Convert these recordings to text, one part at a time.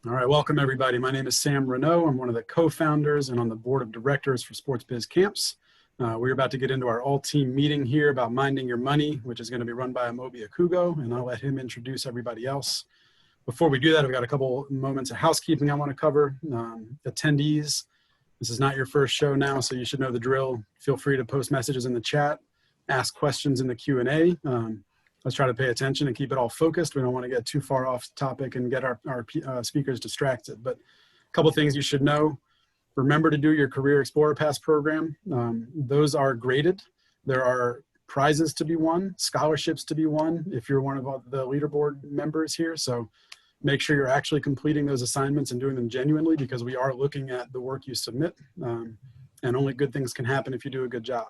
All right, welcome everybody. My name is Sam Renault. I'm one of the co-founders and on the board of directors for Sports Biz Camps. We're about to get into our all-team meeting here about minding your money, which is going to be run by Amobi Okugo, and I'll let him introduce everybody else. Before we do that, I've got a couple moments of housekeeping I want to cover. Attendees, this is not your first show now, so you should know the drill. Feel free to post messages in the chat, ask questions in the Q&A. Let's try to pay attention and keep it all focused. We don't want to get too far off topic and get our speakers distracted. But a couple things you should know. Remember to do your Career Explorer Pass program. Those are graded. There are prizes to be won, scholarships to be won if you're one of the leaderboard members here. So make sure you're actually completing those assignments and doing them genuinely, because we are looking at the work you submit. And only good things can happen if you do a good job.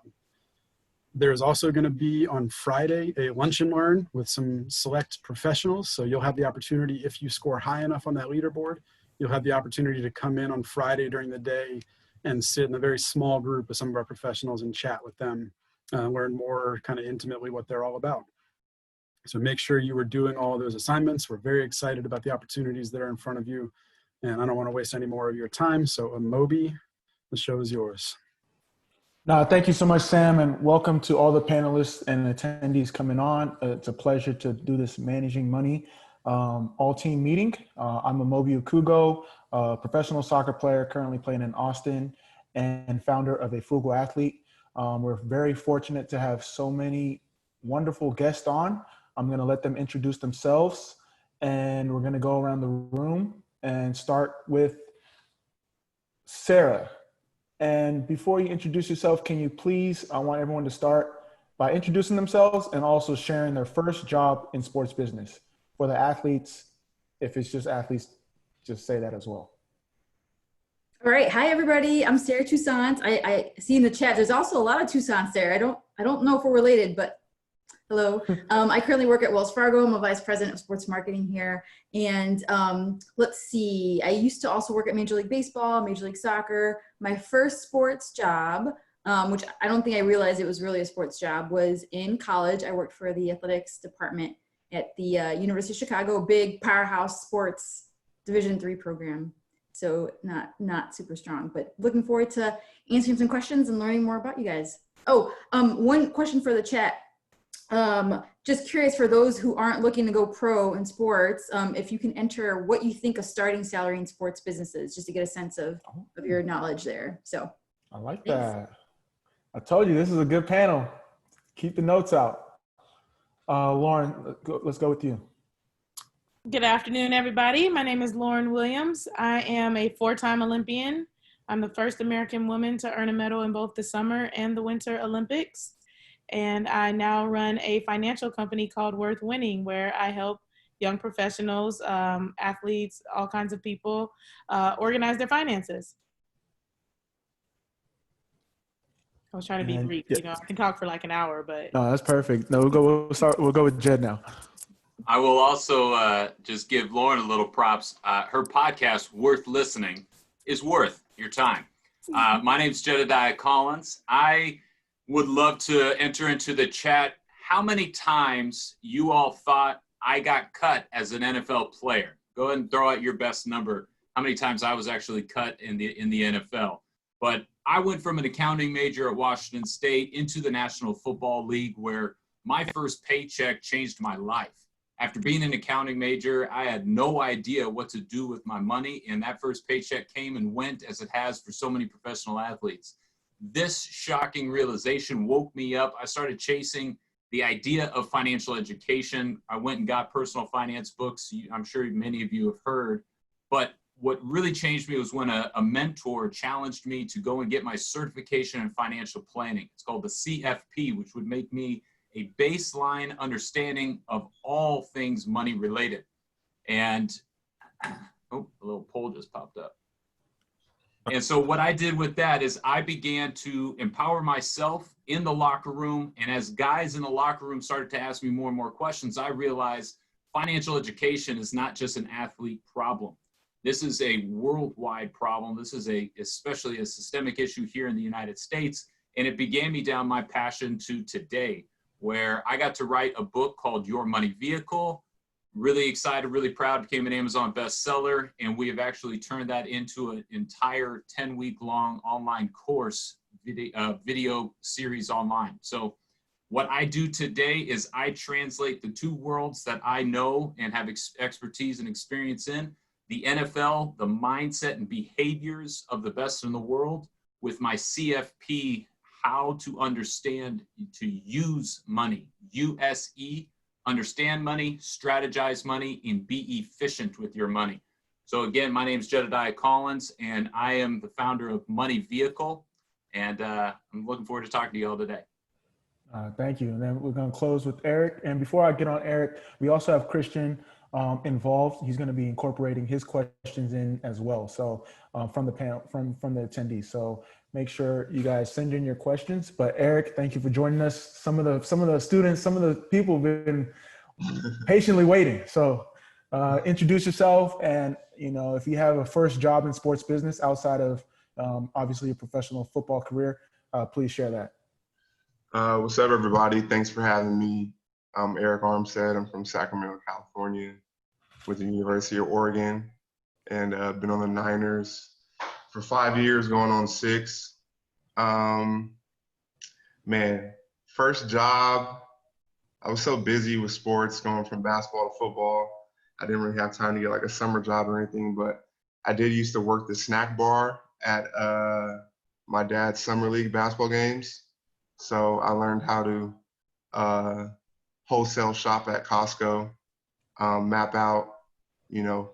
There's also going to be on Friday a lunch and learn with some select professionals. So you'll have the opportunity, if you score high enough on that leaderboard, you'll have the opportunity to come in on Friday during the day and sit in a very small group with some of our professionals and chat with them, learn more kind of intimately what they're all about. So make sure you are doing all of those assignments. We're very excited about the opportunities that are in front of you. And I don't want to waste any more of your time. So Amobi, the show is yours. No, thank you so much, Sam, and welcome to all the panelists and attendees coming on. It's a pleasure to do this Managing Money all-team meeting. I'm Amobi Okugo, a professional soccer player currently playing in Austin and founder of a Frugal athlete. We're very fortunate to have so many wonderful guests on. I'm going to let them introduce themselves, and we're going to go around the room and start with Sara. And before you introduce yourself, can you please, I want everyone to start by introducing themselves and also sharing their first job in sports business. For the athletes, if it's just athletes, just say that as well. All right. Hi, everybody. I'm Sara Toussaint. I see in the chat, there's also a lot of Toussaints there. I don't know if we're related, but hello. I currently work at Wells Fargo. I'm a vice president of sports marketing here. And let's see, I used to also work at Major League Baseball, Major League Soccer. My first sports job, which I don't think I realized it was really a sports job, was in college. I worked for the athletics department at the University of Chicago, big powerhouse sports Division III program. So not super strong, but looking forward to answering some questions and learning more about you guys. Oh, one question for the chat. Just curious, for those who aren't looking to go pro in sports, if you can enter what you think a starting salary in sports business is, just to get a sense of your knowledge there. So I like thanks. that. I told you this is a good panel. Keep the notes out. Lauryn, let's go with you. Good afternoon, everybody. My name is Lauryn Williams. I am a 4-time Olympian. I'm the first American woman to earn a medal in both the Summer and the Winter Olympics. And I now run a financial company called Worth Winning, where I help young professionals, athletes, all kinds of people organize their finances. I was trying to be brief. Yeah. You know, I can talk for like an hour, but. No, that's perfect. No, we'll go with Jed now. I will also just give Lauryn a little props. Her podcast, Worth Listening, is worth your time. My name's Jedediah Collins. I would love to enter into the chat how many times you all thought I got cut as an NFL player. Go ahead and throw out your best number, how many times I was actually cut in the NFL. But I went from an accounting major at Washington State into the National Football League, where my first paycheck changed my life. After being an accounting major, I had no idea what to do with my money, and that first paycheck came and went, as it has for so many professional athletes. This shocking realization woke me up. I started chasing the idea of financial education. I went and got personal finance books. I'm sure many of you have heard. But what really changed me was when a mentor challenged me to go and get my certification in financial planning. It's called the CFP, which would make me a baseline understanding of all things money related. And, oh, a little poll just popped up. And so what I did with that is I began to empower myself in the locker room. And as guys in the locker room started to ask me more and more questions, I realized financial education is not just an athlete problem. This is a worldwide problem. This is especially a systemic issue here in the United States. And it began me down my passion to today, where I got to write a book called Your Money Vehicle, Really excited, really proud, became an Amazon bestseller, and we have actually turned that into an entire 10-week-long online course video series online. So what I do today is I translate the two worlds that I know and have expertise and experience in, the NFL, the mindset and behaviors of the best in the world, with my CFP, how to understand to use money, USE, understand money, strategize money, and be efficient with your money. So again, my name is Jedediah Collins, and I am the founder of Money Vehicle, and I'm looking forward to talking to you all today. Thank you. And then we're going to close with Arik. And before I get on Arik, we also have Christian involved. He's going to be incorporating his questions in as well. So from the panel, from the attendees. So make sure you guys send in your questions. But Arik, thank you for joining us. Some of the students, some of the people have been patiently waiting. So introduce yourself, and if you have a first job in sports business outside of obviously a professional football career, please share that. What's up, everybody? Thanks for having me. I'm Arik Armstead. I'm from Sacramento, California, with the University of Oregon, and been on the Niners for 5 years, going on 6. Man, first job, I was so busy with sports, going from basketball to football. I didn't really have time to get like a summer job or anything, but I did used to work the snack bar at my dad's summer league basketball games. So I learned how to wholesale shop at Costco, map out,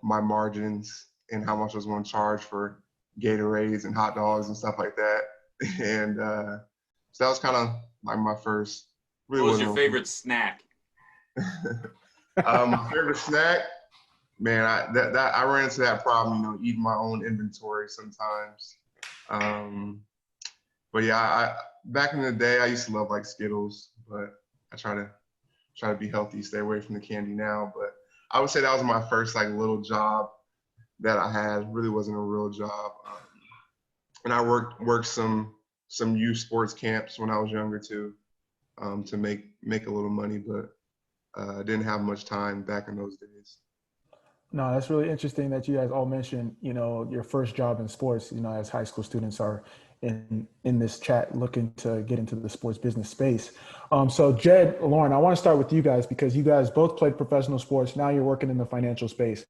my margins and how much I was going to charge for Gatorades and hot dogs and stuff like that. And so that was kind of like my first. Really, what was your favorite snack? My favorite snack, man, I ran into that problem, eating my own inventory sometimes. But yeah, back in the day, I used to love like Skittles, but I try to be healthy, stay away from the candy now. But I would say that was my first like little job that I had. Really wasn't a real job. And I worked some youth sports camps when I was younger too, to make a little money, but didn't have much time back in those days. No, that's really interesting that you guys all mentioned, your first job in sports, as high school students are in this chat looking to get into the sports business space. So Jed, Lauryn, I want to start with you guys because you guys both played professional sports. Now you're working in the financial space.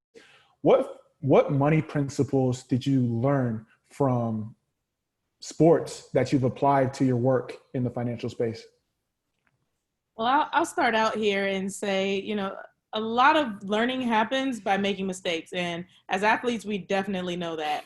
What money principles did you learn from sports that you've applied to your work in the financial space? Well, I'll start out here and say, a lot of learning happens by making mistakes. And as athletes, we definitely know that.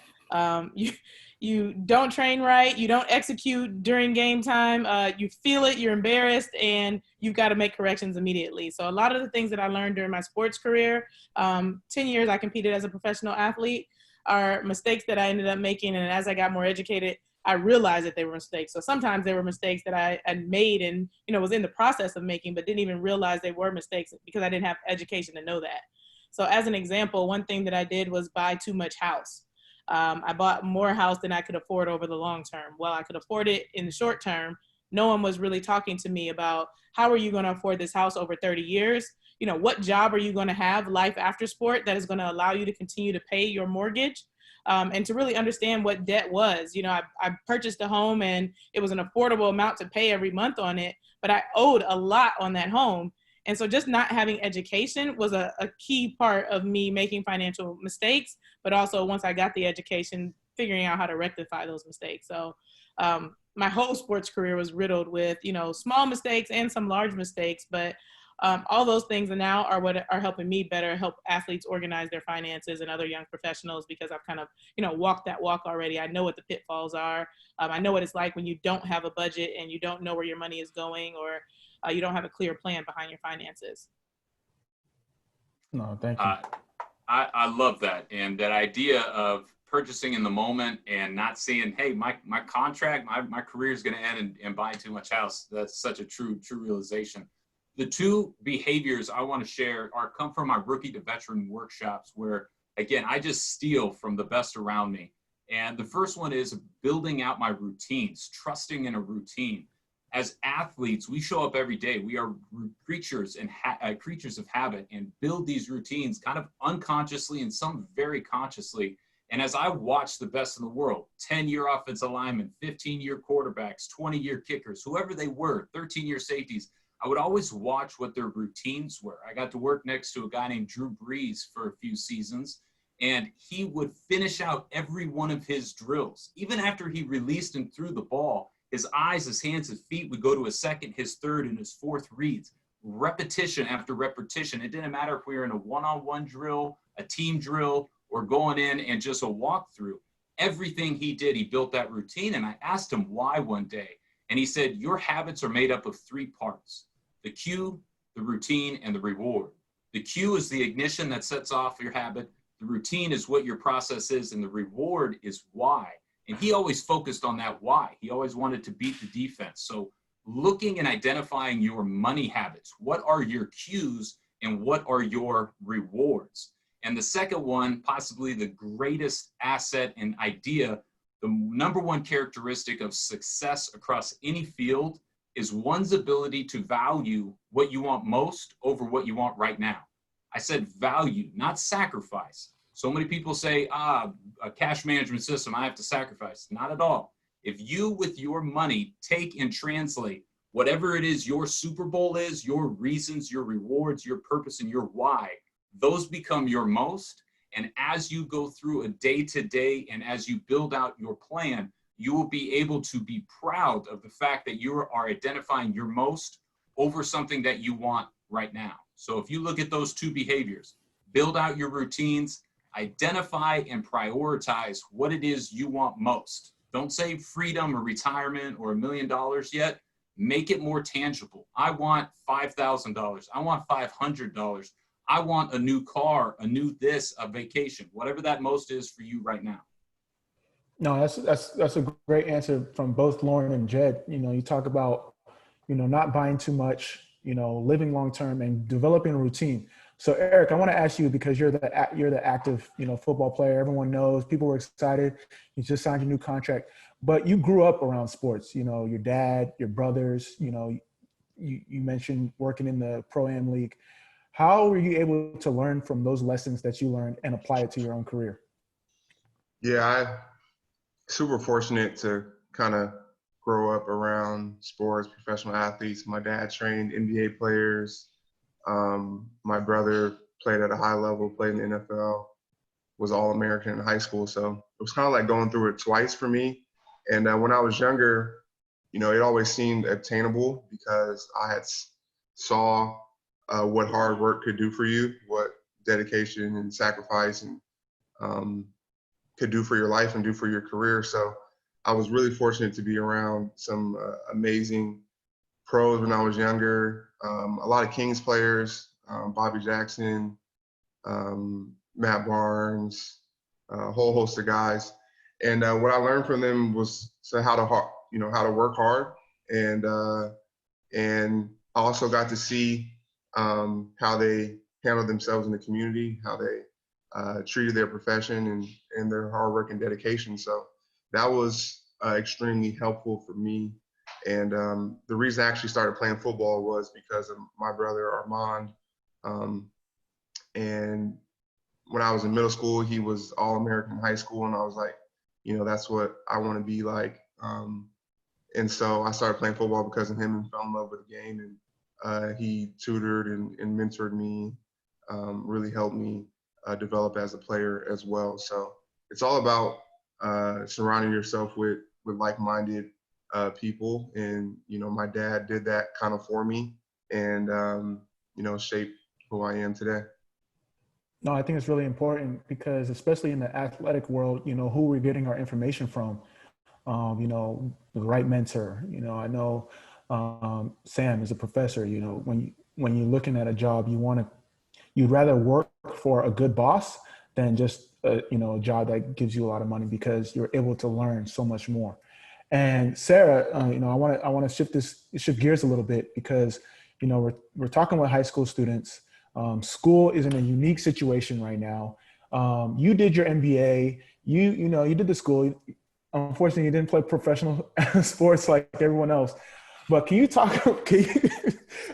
You don't train right, you don't execute during game time, you feel it, you're embarrassed, and you've got to make corrections immediately. So a lot of the things that I learned during my sports career, 10 years I competed as a professional athlete, are mistakes that I ended up making. And as I got more educated, I realized that they were mistakes. So sometimes they were mistakes that I had made and, was in the process of making, but didn't even realize they were mistakes because I didn't have education to know that. So as an example, one thing that I did was buy too much house. I bought more house than I could afford over the long term. Well, I could afford it in the short term. No one was really talking to me about how are you going to afford this house over 30 years? What job are you going to have life after sport that is going to allow you to continue to pay your mortgage? And to really understand what debt was. I purchased a home and it was an affordable amount to pay every month on it, but I owed a lot on that home. And so just not having education was a key part of me making financial mistakes, but also once I got the education, figuring out how to rectify those mistakes. So my whole sports career was riddled with, small mistakes and some large mistakes, but all those things now are what are helping me better help athletes organize their finances and other young professionals, because I've kind of, walked that walk already. I know what the pitfalls are. I know what it's like when you don't have a budget and you don't know where your money is going, or you don't have a clear plan behind your finances. No, thank you. I love that. And that idea of purchasing in the moment and not seeing, hey, my contract, my career is going to end and buying too much house. That's such a true realization. The two behaviors I want to share come from my rookie to veteran workshops where, again, I just steal from the best around me. And the first one is building out my routines, trusting in a routine. As athletes, we show up every day. We are creatures and creatures of habit, and build these routines kind of unconsciously and some very consciously. And as I watch the best in the world, 10-year offensive linemen, 15-year quarterbacks, 20-year kickers, whoever they were, 13-year safeties, I would always watch what their routines were. I got to work next to a guy named Drew Brees for a few seasons, and he would finish out every one of his drills. Even after he released and threw the ball, his eyes, his hands, his feet would go to his second, his third, and his fourth reads. Repetition after repetition. It didn't matter if we were in a one-on-one drill, a team drill, or going in and just a walkthrough. Everything he did, he built that routine. And I asked him why one day. And he said, your habits are made up of 3 parts: the cue, the routine, and the reward. The cue is the ignition that sets off your habit. The routine is what your process is, and the reward is why. And he always focused on that why. He always wanted to beat the defense. So looking and identifying your money habits, what are your cues and what are your rewards? And the second one, possibly the greatest asset and idea, the number one characteristic of success across any field is one's ability to value what you want most over what you want right now. I said value, not sacrifice. So many people say, a cash management system, I have to sacrifice. Not at all. If you, with your money, take and translate whatever it is your Super Bowl is, your reasons, your rewards, your purpose, and your why, those become your most. And as you go through a day-to-day and as you build out your plan, you will be able to be proud of the fact that you are identifying your most over something that you want right now. So if you look at those 2 behaviors, build out your routines, identify and prioritize what it is you want most. Don't say freedom or retirement or $1 million yet. Make it more tangible. I want $5,000. I want $500. I want a new car, a new this, a vacation, whatever that most is for you right now. No, that's a great answer from both Lauryn and Jed. You know, you talk about, you know, not buying too much, you know, living long-term and developing a routine. So Arik, I want to ask you, because you're the active, you know, football player. Everyone knows, people were excited. You just signed your new contract, but you grew up around sports, you know, your dad, your brothers, you know, you mentioned working in the Pro-Am League. How were you able to learn from those lessons that you learned and apply it to your own career? Yeah, I'm super fortunate to kind of grow up around sports, professional athletes. My dad trained NBA players. My brother played at a high level, played in the NFL, was All-American in high school. So it was kind of like going through it twice for me. And when I was younger, you know, it always seemed attainable because I had saw what hard work could do for you, what dedication and sacrifice and could do for your life and do for your career. So I was really fortunate to be around some amazing pros when I was younger. A lot of Kings players, Bobby Jackson, Matt Barnes, a whole host of guys. And what I learned from them was how to work hard. And I also got to see how they handled themselves in the community, how they treated their profession and their hard work and dedication. So that was extremely helpful for me. And the reason I actually started playing football was because of my brother Armand. And when I was in middle school, he was All-American in high school, and I was like, you know, that's what I want to be like. And so I started playing football because of him and fell in love with the game. And he tutored and mentored me, really helped me develop as a player as well. So it's all about surrounding yourself with like-minded people. And, you know, my dad did that kind of for me and, you know, shaped who I am today. No, I think it's really important because especially in the athletic world, you know, who we're getting our information from, you know, the right mentor. You know, I know Sam is a professor. You know, when you're looking at a job, you'd rather work for a good boss than just a job that gives you a lot of money, because you're able to learn so much more. And Sara, you know, I want to shift gears a little bit because, you know, we're talking with high school students. School is in a unique situation right now. You did your MBA. You did the school. Unfortunately, you didn't play professional sports like everyone else. But can you talk?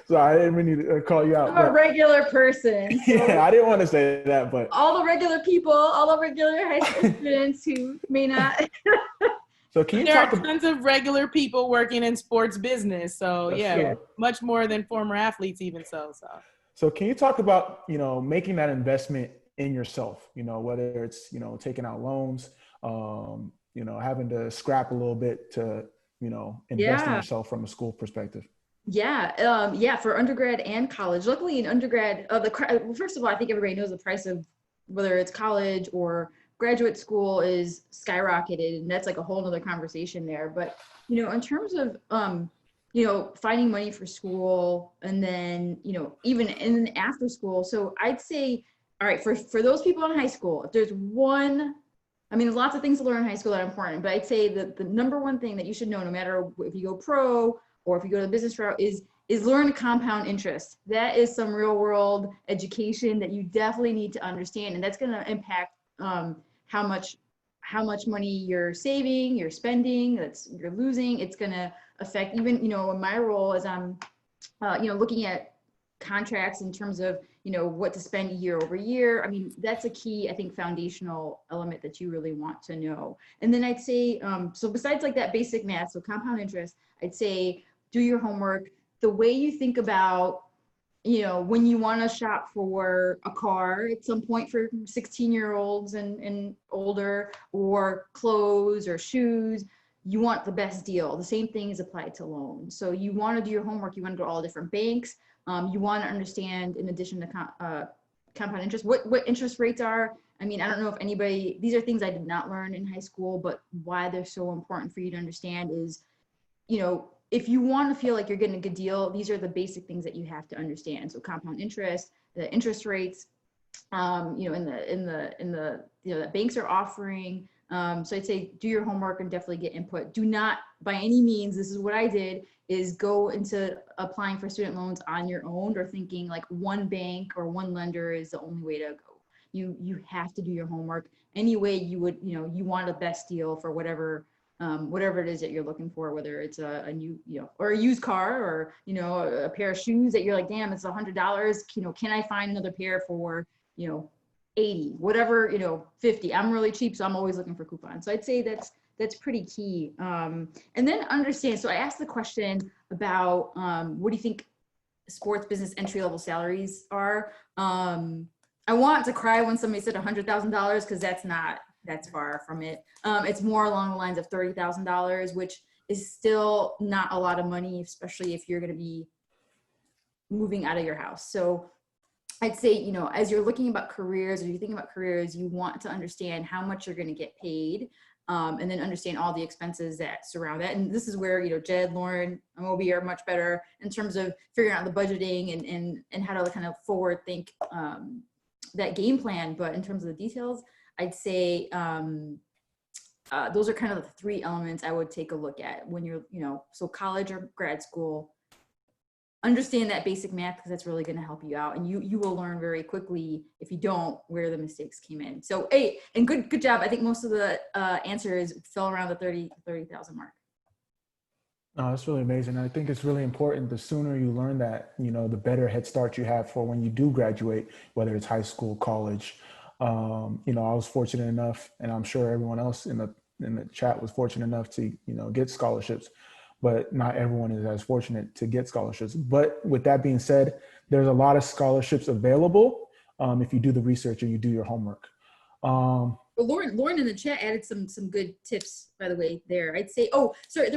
Sorry, I didn't mean to call you out. I'm a regular person. So Yeah, I didn't want to say that, but all the regular people, all the regular high school students who may not. so can you There talk are tons of regular people working in sports business. So That's yeah, true. much more than former athletes even So can you talk about, making that investment in yourself, whether it's, taking out loans, having to scrap a little bit to, invest in yourself from a school perspective? Yeah, for undergrad and college. Luckily, in undergrad, well, first of all, I think everybody knows the price of whether it's college or graduate school is skyrocketed, and that's like a whole nother conversation there. But in terms of finding money for school, and then even in after school. So I'd say, all right, for those people in high school, if there's one. I mean, there's lots of things to learn in high school that are important, but I'd say that the number one thing that you should know, no matter if you go pro or if you go to the business route, is learn compound interest. That is some real world education that you definitely need to understand, and that's going to impact how much money you're saving, you're spending, you're losing. It's going to affect even in my role as I'm looking at contracts in terms of what to spend year over year. I mean, that's a key, I think, foundational element that you really want to know. And then I'd say, so besides like that basic math, so compound interest, I'd say do your homework. The way you think about, when you want to shop for a car at some point for 16-year-olds and older, or clothes or shoes, you want the best deal. The same thing is applied to loans. So you want to do your homework. You want to go to all different banks. You want to understand, in addition to compound interest, what interest rates are. I mean, I don't know if anybody, these are things I did not learn in high school, but why they're so important for you to understand is, if you want to feel like you're getting a good deal, these are the basic things that you have to understand. So compound interest, the interest rates, that banks are offering. So I'd say do your homework and definitely get input. Do not, by any means, this is what I did, is go into applying for student loans on your own, or thinking like one bank or one lender is the only way to go. You have to do your homework. Any way you would, you want the best deal for whatever it is that you're looking for, whether it's a new, or a used car, or, a pair of shoes that you're like, damn, it's $100. Can I find another pair for, 80, whatever, 50. I'm really cheap, so I'm always looking for coupons. So I'd say that's pretty key. And then understand. So I asked the question about what do you think sports business entry-level salaries are? I want to cry when somebody said $100,000, because that's far from it. It's more along the lines of $30,000, which is still not a lot of money, especially if you're going to be moving out of your house. So I'd say, as you're looking about careers, or you're thinking about careers, you want to understand how much you're going to get paid, and then understand all the expenses that surround that. And this is where, Jed, Lauryn, Amobi are much better in terms of figuring out the budgeting and how to kind of forward think that game plan. But in terms of the details, I'd say those are kind of the three elements I would take a look at when you're, so college or grad school. Understand that basic math, because that's really going to help you out, and you will learn very quickly, if you don't, where the mistakes came in. So, hey, and good job. I think most of the answers fell around the 30,000 mark. No, that's really amazing. I think it's really important. The sooner you learn that, the better head start you have for when you do graduate, whether it's high school, college. I was fortunate enough, and I'm sure everyone else in the chat was fortunate enough to, get scholarships. But not everyone is as fortunate to get scholarships. But with that being said, there's a lot of scholarships available if you do the research and you do your homework. Well, Lauryn in the chat added some good tips, by the way, there. I'd say, sorry,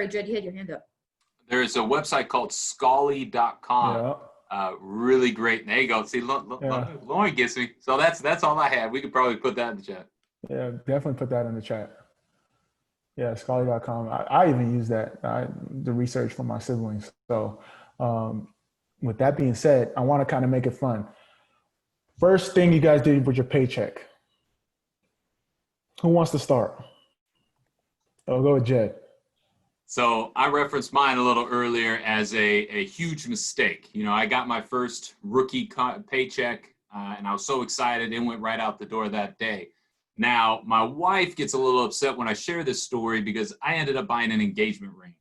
Jed, you had your hand up. There's a website called Scully.com. Yeah. Really great. There you go. See, Lauryn gets me. So that's all I have. We could probably put that in the chat. Yeah, definitely put that in the chat. Yeah, Scholarly.com. I even use that, the research for my siblings. So with that being said, I want to kind of make it fun. First thing you guys did with your paycheck. Who wants to start? I'll go with Jed. So I referenced mine a little earlier as a huge mistake. I got my first rookie paycheck, and I was so excited, and went right out the door that day. Now, my wife gets a little upset when I share this story, because I ended up buying an engagement ring.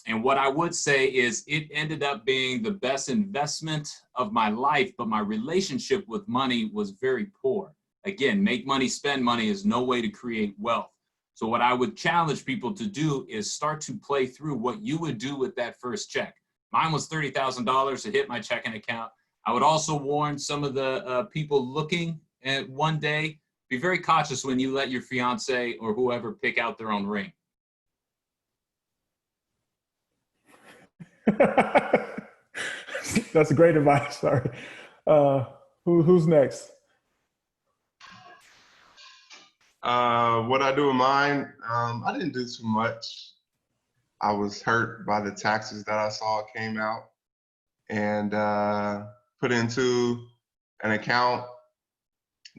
And what I would say is it ended up being the best investment of my life, but my relationship with money was very poor. Again, make money, spend money is no way to create wealth. So what I would challenge people to do is start to play through what you would do with that first check. Mine was $30,000 to hit my checking account. I would also warn some of the people looking at one day, be very cautious when you let your fiance or whoever pick out their own ring. That's great advice. Sorry. Who's next? What I do with mine, I didn't do too much. I was hurt by the taxes that I saw came out and put into an account,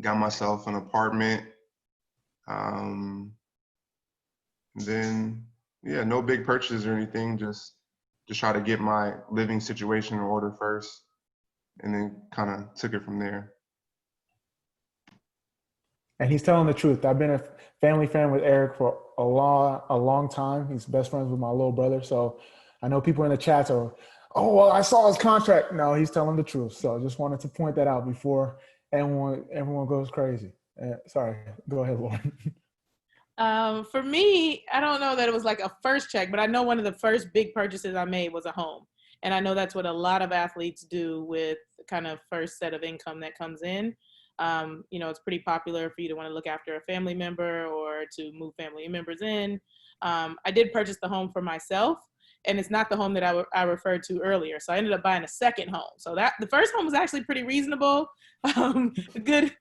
got myself an apartment. Then, yeah, no big purchases or anything, just try to get my living situation in order first, and then kind of took it from there. And he's telling the truth. I've been a family friend with Arik for a long time. He's best friends with my little brother. So I know people in the chats are, oh, well, I saw his contract. No, he's telling the truth. So I just wanted to point that out before everyone goes crazy. Sorry, go ahead, Lauryn. For me, I don't know that it was like a first check, but I know one of the first big purchases I made was a home. And I know that's what a lot of athletes do with the kind of first set of income that comes in. You know, it's pretty popular for you to want to look after a family member or to move family members in. I did purchase the home for myself, and it's not the home that I referred to earlier. So I ended up buying a second home. So that the first home was actually pretty reasonable, good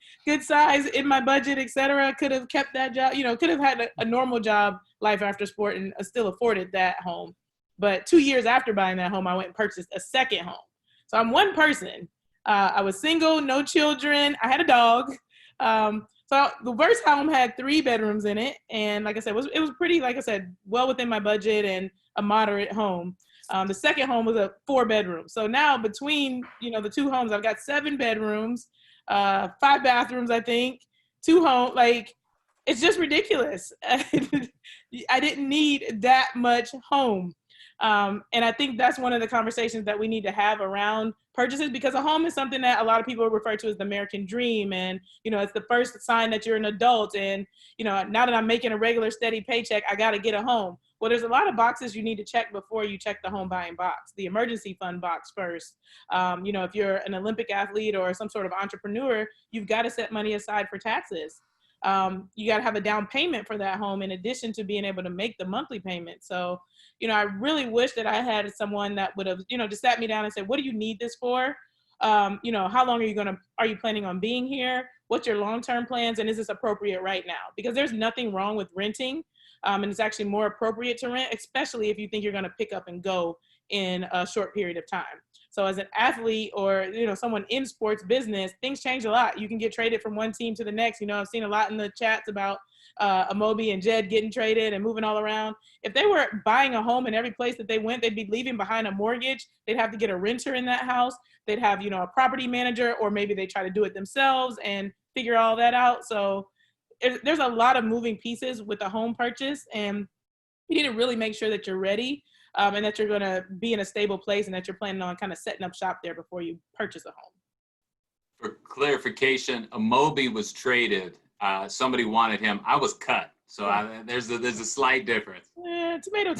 size in my budget, et cetera. Could have kept that job, you know, could have had a normal job life after sport and still afforded that home. But 2 years after buying that home, I went and purchased a second home. So I'm one person. I was single, no children. I had a dog. So the first home had 3 bedrooms in it. And like I said, it was pretty, like I said, well within my budget and a moderate home. The second home was a 4 bedroom. So now between, you know, the 2 homes, I've got 7 bedrooms, 5 bathrooms, I think, 2 homes. Like, it's just ridiculous. I didn't need that much home. And I think that's one of the conversations that we need to have around purchases, because a home is something that a lot of people refer to as the American dream. And, you know, it's the first sign that you're an adult. And, you know, now that I'm making a regular steady paycheck, I got to get a home. Well, there's a lot of boxes you need to check before you check the home buying box, the emergency fund box first. You know, if you're an Olympic athlete or some sort of entrepreneur, you've got to set money aside for taxes. You got to have a down payment for that home in addition to being able to make the monthly payment. So, you know, I really wish that I had someone that would have, you know, just sat me down and said, what do you need this for? You know, how long are you planning on being here? What's your long-term plans? And is this appropriate right now? Because there's nothing wrong with renting. And it's actually more appropriate to rent, especially if you think you're going to pick up and go in a short period of time. So as an athlete or, you know, someone in sports business, things change a lot. You can get traded from one team to the next. You know, I've seen a lot in the chats about Amobi and Jed getting traded and moving all around. If they were buying a home in every place that they went, they'd be leaving behind a mortgage. They'd have to get a renter in that house. They'd have, you know, a property manager, or maybe they try to do it themselves and figure all that out. So there's a lot of moving pieces with a home purchase, and you need to really make sure that you're ready and that you're going to be in a stable place and that you're planning on kind of setting up shop there before you purchase a home. For clarification, Amobi was traded. Somebody wanted him. I was cut. So there's a slight difference. Tomato.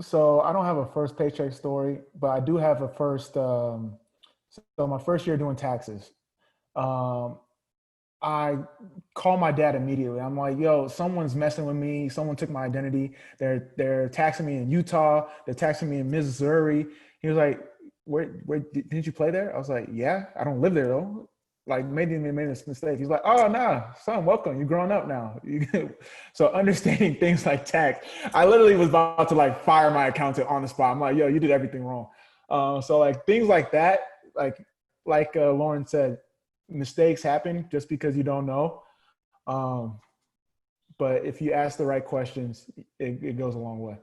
So I don't have a first paycheck story, but I do have a first. So my first year doing taxes, I call my dad immediately. I'm like, yo, someone's messing with me. Someone took my identity. They're taxing me in Utah. They're taxing me in Missouri. He was like, where didn't you play there? I was like, yeah, I don't live there though. Like, maybe he made a mistake. He's like, oh, no, son, welcome. You're growing up now. So understanding things like tax, I literally was about to like fire my accountant on the spot. I'm like, yo, you did everything wrong. So like things like that, like Lauryn said, mistakes happen just because you don't know. But if you ask the right questions, it goes a long way.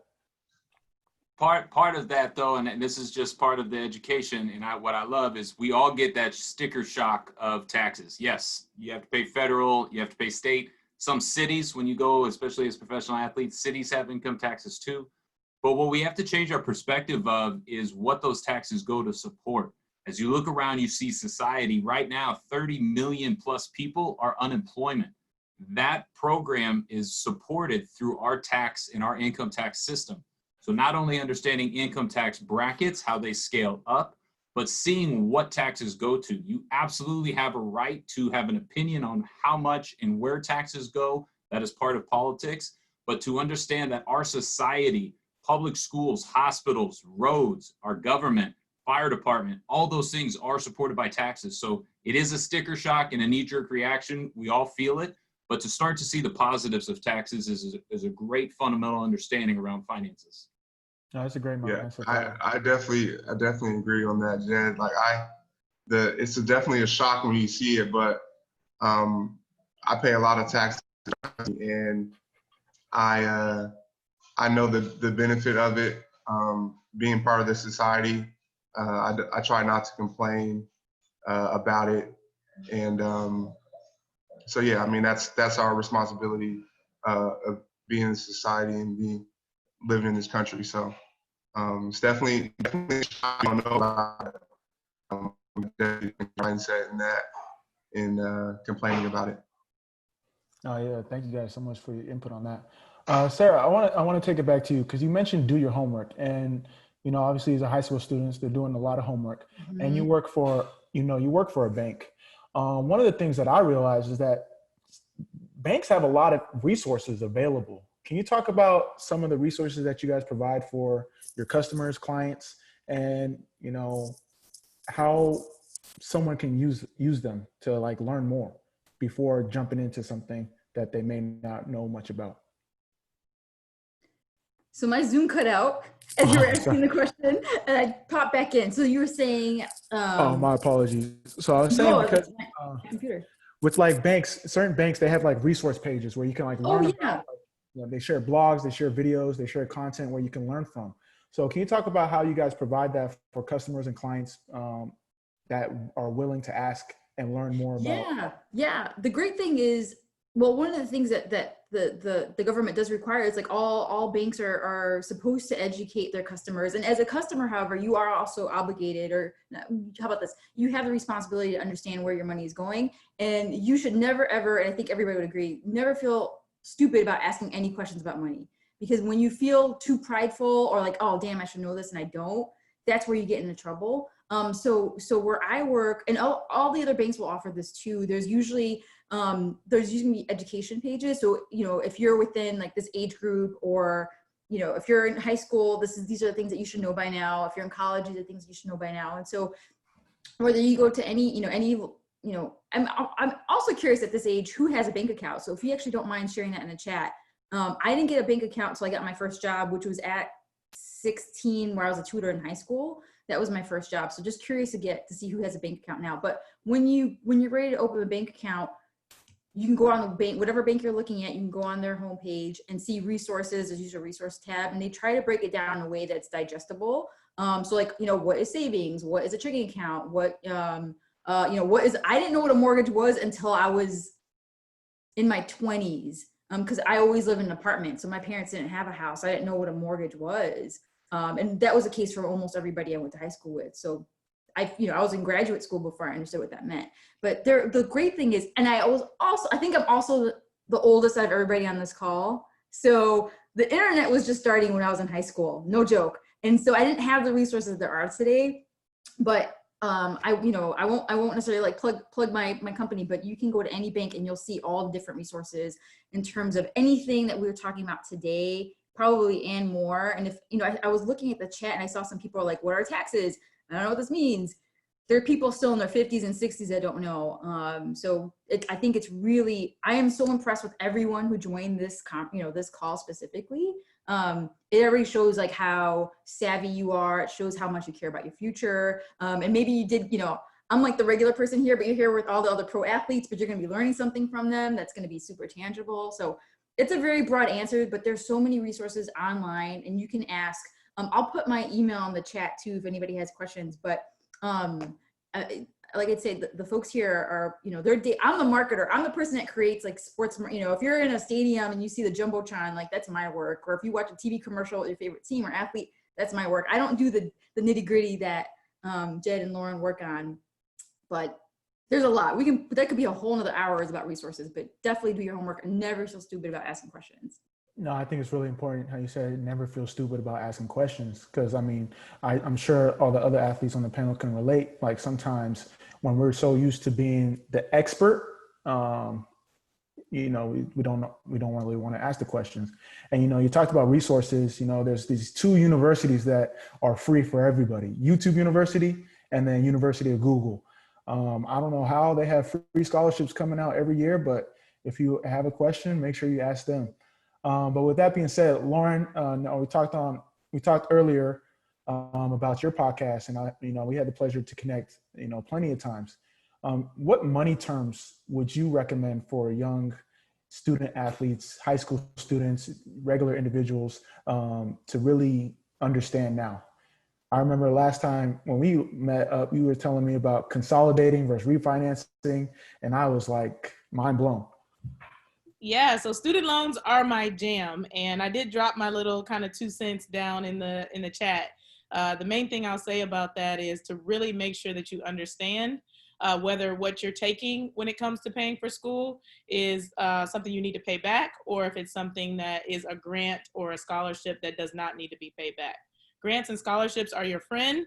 Part of that though, and this is just part of the education, and what I love is we all get that sticker shock of taxes. Yes, you have to pay federal, you have to pay state. Some cities, when you go, especially as professional athletes, cities have income taxes too. But what we have to change our perspective of is what those taxes go to support. As you look around, you see society right now, 30 million plus people are unemployment. That program is supported through our tax and our income tax system. So not only understanding income tax brackets, how they scale up, but seeing what taxes go to. You absolutely have a right to have an opinion on how much and where taxes go. That is part of politics. But to understand that our society, public schools, hospitals, roads, our government, fire department, all those things are supported by taxes. So it is a sticker shock and a knee-jerk reaction. We all feel it. But to start to see the positives of taxes is a great fundamental understanding around finances. No, that's a great moment. Yeah, I definitely agree on that, Jed. Like it's definitely a shock when you see it, but I pay a lot of taxes, and I know the benefit of it. Being part of the society, I try not to complain about it, and so yeah, I mean that's our responsibility of being in society and living in this country. So it's definitely I don't know about mindset and that, and complaining about it. Oh yeah, thank you guys so much for your input on that. Sara, I want to take it back to you because you mentioned do your homework, and obviously as a high school students, they're doing a lot of homework, and you work for a bank. One of the things that I realized is that banks have a lot of resources available. Can you talk about some of the resources that you guys provide for your customers, clients, and how someone can use them to like learn more before jumping into something that they may not know much about? So my Zoom cut out as you were asking the question, and I popped back in. So you were saying, oh, my apologies. So I was saying because computer. with like banks, certain banks, they have like resource pages where you can like learn about, they share blogs, they share videos, they share content where you can learn from. So can you talk about how you guys provide that for customers and clients that are willing to ask and learn more about? Yeah. The great thing is, well, one of the things that the government does require is like all banks are supposed to educate their customers. And as a customer, however, you are also obligated, or how about this? You have the responsibility to understand where your money is going. And you should never, ever, and I think everybody would agree, never feel stupid about asking any questions about money. Because when you feel too prideful or like, oh, damn, I should know this and I don't, that's where you get into trouble. So where I work, and all the other banks will offer this too, there's usually education pages. So, if you're within like this age group, or, if you're in high school, these are the things that you should know by now. If you're in college, these are the things you should know by now. And so whether you go to any, I'm also curious at this age, who has a bank account? So if you actually don't mind sharing that in the chat. I didn't get a bank account until I got my first job, which was at 16, where I was a tutor in high school. That was my first job. So just curious to see who has a bank account now. But when you're ready to open a bank account, you can go on the bank, whatever bank you're looking at, you can go on their homepage and see resources. There's usually a resource tab, and they try to break it down in a way that's digestible. So like, what is savings? What is a checking account? What I didn't know what a mortgage was until I was in my 20s. Because I always lived in an apartment. So my parents didn't have a house. I didn't know what a mortgage was. And that was the case for almost everybody I went to high school with. So I was in graduate school before I understood what that meant. But the great thing is, and I think I'm also the oldest out of everybody on this call. So the internet was just starting when I was in high school, no joke. And so I didn't have the resources there are today, but I won't necessarily like plug my company, but you can go to any bank and you'll see all the different resources in terms of anything that we were talking about today, probably, and more. And if, I was looking at the chat and I saw some people are like, what are taxes? I don't know what this means. There are people still in their 50s and 60s that don't know. I think it's really, I am so impressed with everyone who joined this call specifically. It already shows like how savvy you are. It shows how much you care about your future. And maybe you did, I'm like the regular person here, but you're here with all the other pro athletes, but you're going to be learning something from them that's going to be super tangible. So it's a very broad answer, but there's so many resources online, and you can ask. I'll put my email in the chat too if anybody has questions, but like I'd say, the folks here are, you know, I'm the marketer. I'm the person that creates like sports, you know, if you're in a stadium and you see the Jumbotron, like that's my work. Or if you watch a TV commercial with your favorite team or athlete, that's my work. I don't do the nitty gritty that Jed and Lauryn work on, but there's a lot. That could be a whole nother hours about resources, but definitely do your homework and never feel stupid about asking questions. No, I think it's really important how you said never feel stupid about asking questions. Because I mean, I'm sure all the other athletes on the panel can relate. Like sometimes when we're so used to being the expert, you know, we don't really want to ask the questions. And, you know, you talked about resources. You know, there's these two universities that are free for everybody: YouTube University and then University of Google. I don't know how they have free scholarships coming out every year, but if you have a question, make sure you ask them. But with that being said, Lauryn, we talked earlier about your podcast, and we had the pleasure to connect, you know, plenty of times. What money terms would you recommend for young student athletes, high school students, regular individuals to really understand now? I remember last time when we met up, you were telling me about consolidating versus refinancing, and I was like mind blown. Yeah, so student loans are my jam, and I did drop my little kind of 2 cents down in the chat. The main thing I'll say about that is to really make sure that you understand whether what you're taking when it comes to paying for school is something you need to pay back, or if it's something that is a grant or a scholarship that does not need to be paid back. Grants and scholarships are your friend.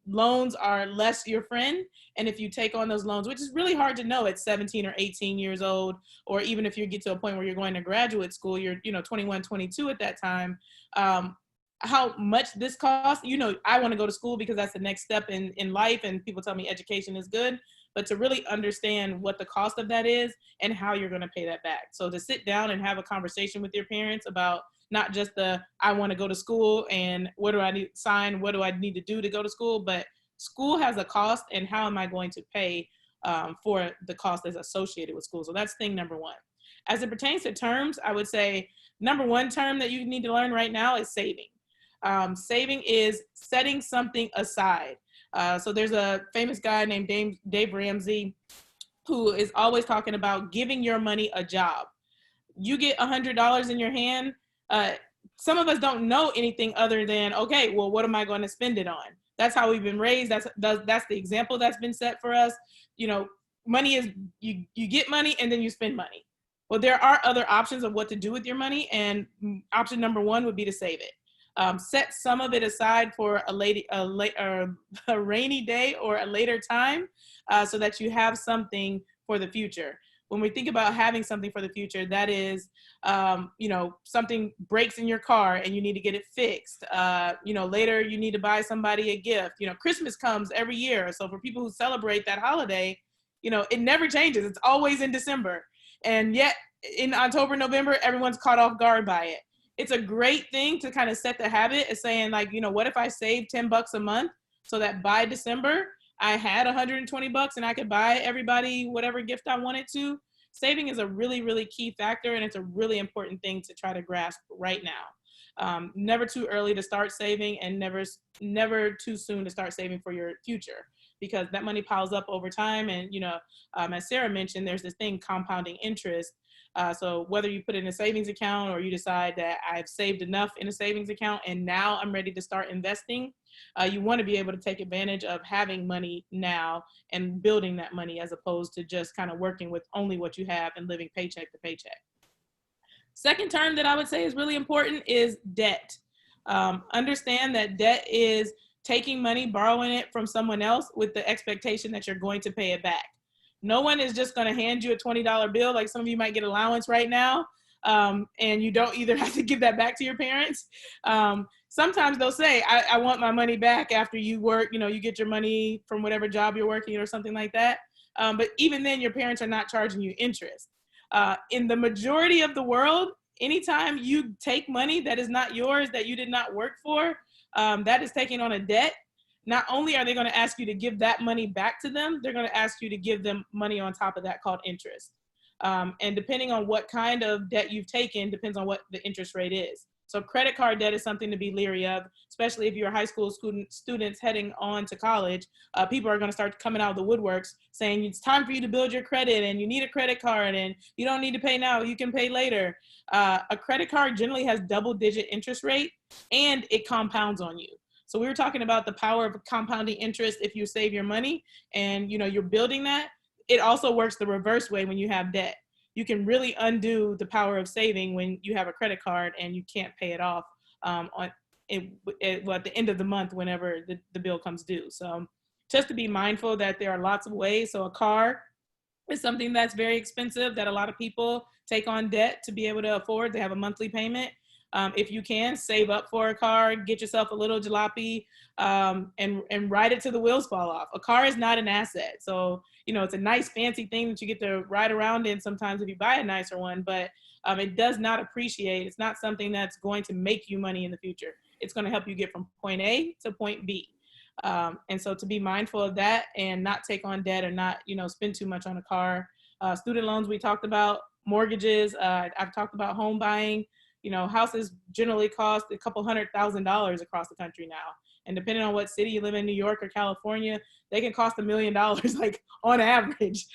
Loans are less your friend. And if you take on those loans, which is really hard to know at 17 or 18 years old, or even if you get to a point where you're going to graduate school, you're 21, 22 at that time, how much this costs. You know, I want to go to school because that's the next step in life, and people tell me education is good, but to really understand what the cost of that is and how you're going to pay that back. So to sit down and have a conversation with your parents about not just I want to go to school and what do I need to sign, what do I need to do to go to school, but school has a cost, and how am I going to pay for the cost that's associated with school. So that's thing number one. As it pertains to terms, I would say number one term that you need to learn right now is saving. Saving is setting something aside. So there's a famous guy named Dave Ramsey who is always talking about giving your money a job. You get $100 in your hand. Some of us don't know anything other than, okay, well, what am I going to spend it on? That's how we've been raised. That's the example that's been set for us. You know, money is, you get money and then you spend money. Well, there are other options of what to do with your money, and option number one would be to save it. Set some of it aside for a rainy day or a later time, so that you have something for the future. When we think about having something for the future, that is, something breaks in your car and you need to get it fixed. Later you need to buy somebody a gift. Christmas comes every year. So for people who celebrate that holiday, it never changes. It's always in December. And yet in October, November, everyone's caught off guard by it. It's a great thing to kind of set the habit of saying, like, what if I save $10 a month so that by December I had $120 and I could buy everybody whatever gift I wanted to. Saving is a really, really key factor, and it's a really important thing to try to grasp right now. Never too early to start saving, and never too soon to start saving for your future, because that money piles up over time. And, as Sara mentioned, there's this thing, compounding interest. So whether you put it in a savings account or you decide that I've saved enough in a savings account and now I'm ready to start investing, you want to be able to take advantage of having money now and building that money, as opposed to just kind of working with only what you have and living paycheck to paycheck. Second term that I would say is really important is debt. Understand that debt is taking money, borrowing it from someone else with the expectation that you're going to pay it back. No one is just going to hand you a $20 bill. Like some of you might get allowance right now, and you don't either have to give that back to your parents. Sometimes they'll say, I want my money back after you work, you get your money from whatever job you're working or something like that. But even then, your parents are not charging you interest. In the majority of the world, anytime you take money that is not yours, that you did not work for, that is taking on a debt. Not only are they going to ask you to give that money back to them, they're going to ask you to give them money on top of that called interest. And depending on what kind of debt you've taken, depends on what the interest rate is. So credit card debt is something to be leery of, especially if you're high school students heading on to college. People are going to start coming out of the woodworks saying it's time for you to build your credit and you need a credit card and you don't need to pay now, you can pay later. A credit card generally has double-digit interest rate and it compounds on you. So we were talking about the power of compounding interest if you save your money and you're building that. It also works the reverse way when you have debt. You can really undo the power of saving when you have a credit card and you can't pay it off at the end of the month whenever the bill comes due. So just to be mindful that there are lots of ways. So a car is something that's very expensive that a lot of people take on debt to be able to afford. They have a monthly payment. If you can, save up for a car, get yourself a little jalopy, and ride it till the wheels fall off. A car is not an asset. So, it's a nice fancy thing that you get to ride around in sometimes if you buy a nicer one, but it does not appreciate. It's not something that's going to make you money in the future. It's going to help you get from point A to point B. And so to be mindful of that and not take on debt or not, spend too much on a car. Student loans we talked about, mortgages, I've talked about home buying. Houses generally cost a couple $100,000 across the country now. And depending on what city you live in, New York or California, they can cost $1 million, like on average.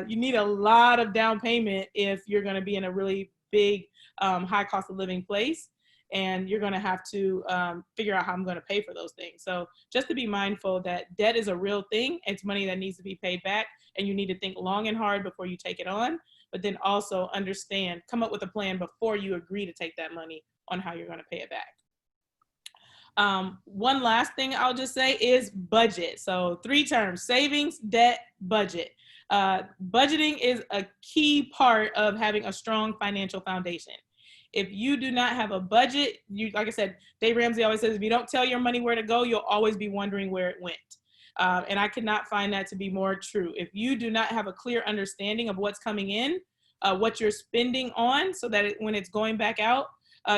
You need a lot of down payment if you're going to be in a really big, high cost of living place. And you're going to have to figure out how I'm going to pay for those things. So just to be mindful that debt is a real thing. It's money that needs to be paid back. And you need to think long and hard before you take it on. But then also come up with a plan before you agree to take that money on how you're going to pay it back. One last thing I'll just say is budget. So 3 terms: savings, debt, budget. Budgeting is a key part of having a strong financial foundation. If you do not have a budget, like I said, Dave Ramsey always says, if you don't tell your money where to go, you'll always be wondering where it went. And I could not find that to be more true. If you do not have a clear understanding of what's coming in, what you're spending on, so that when it's going back out,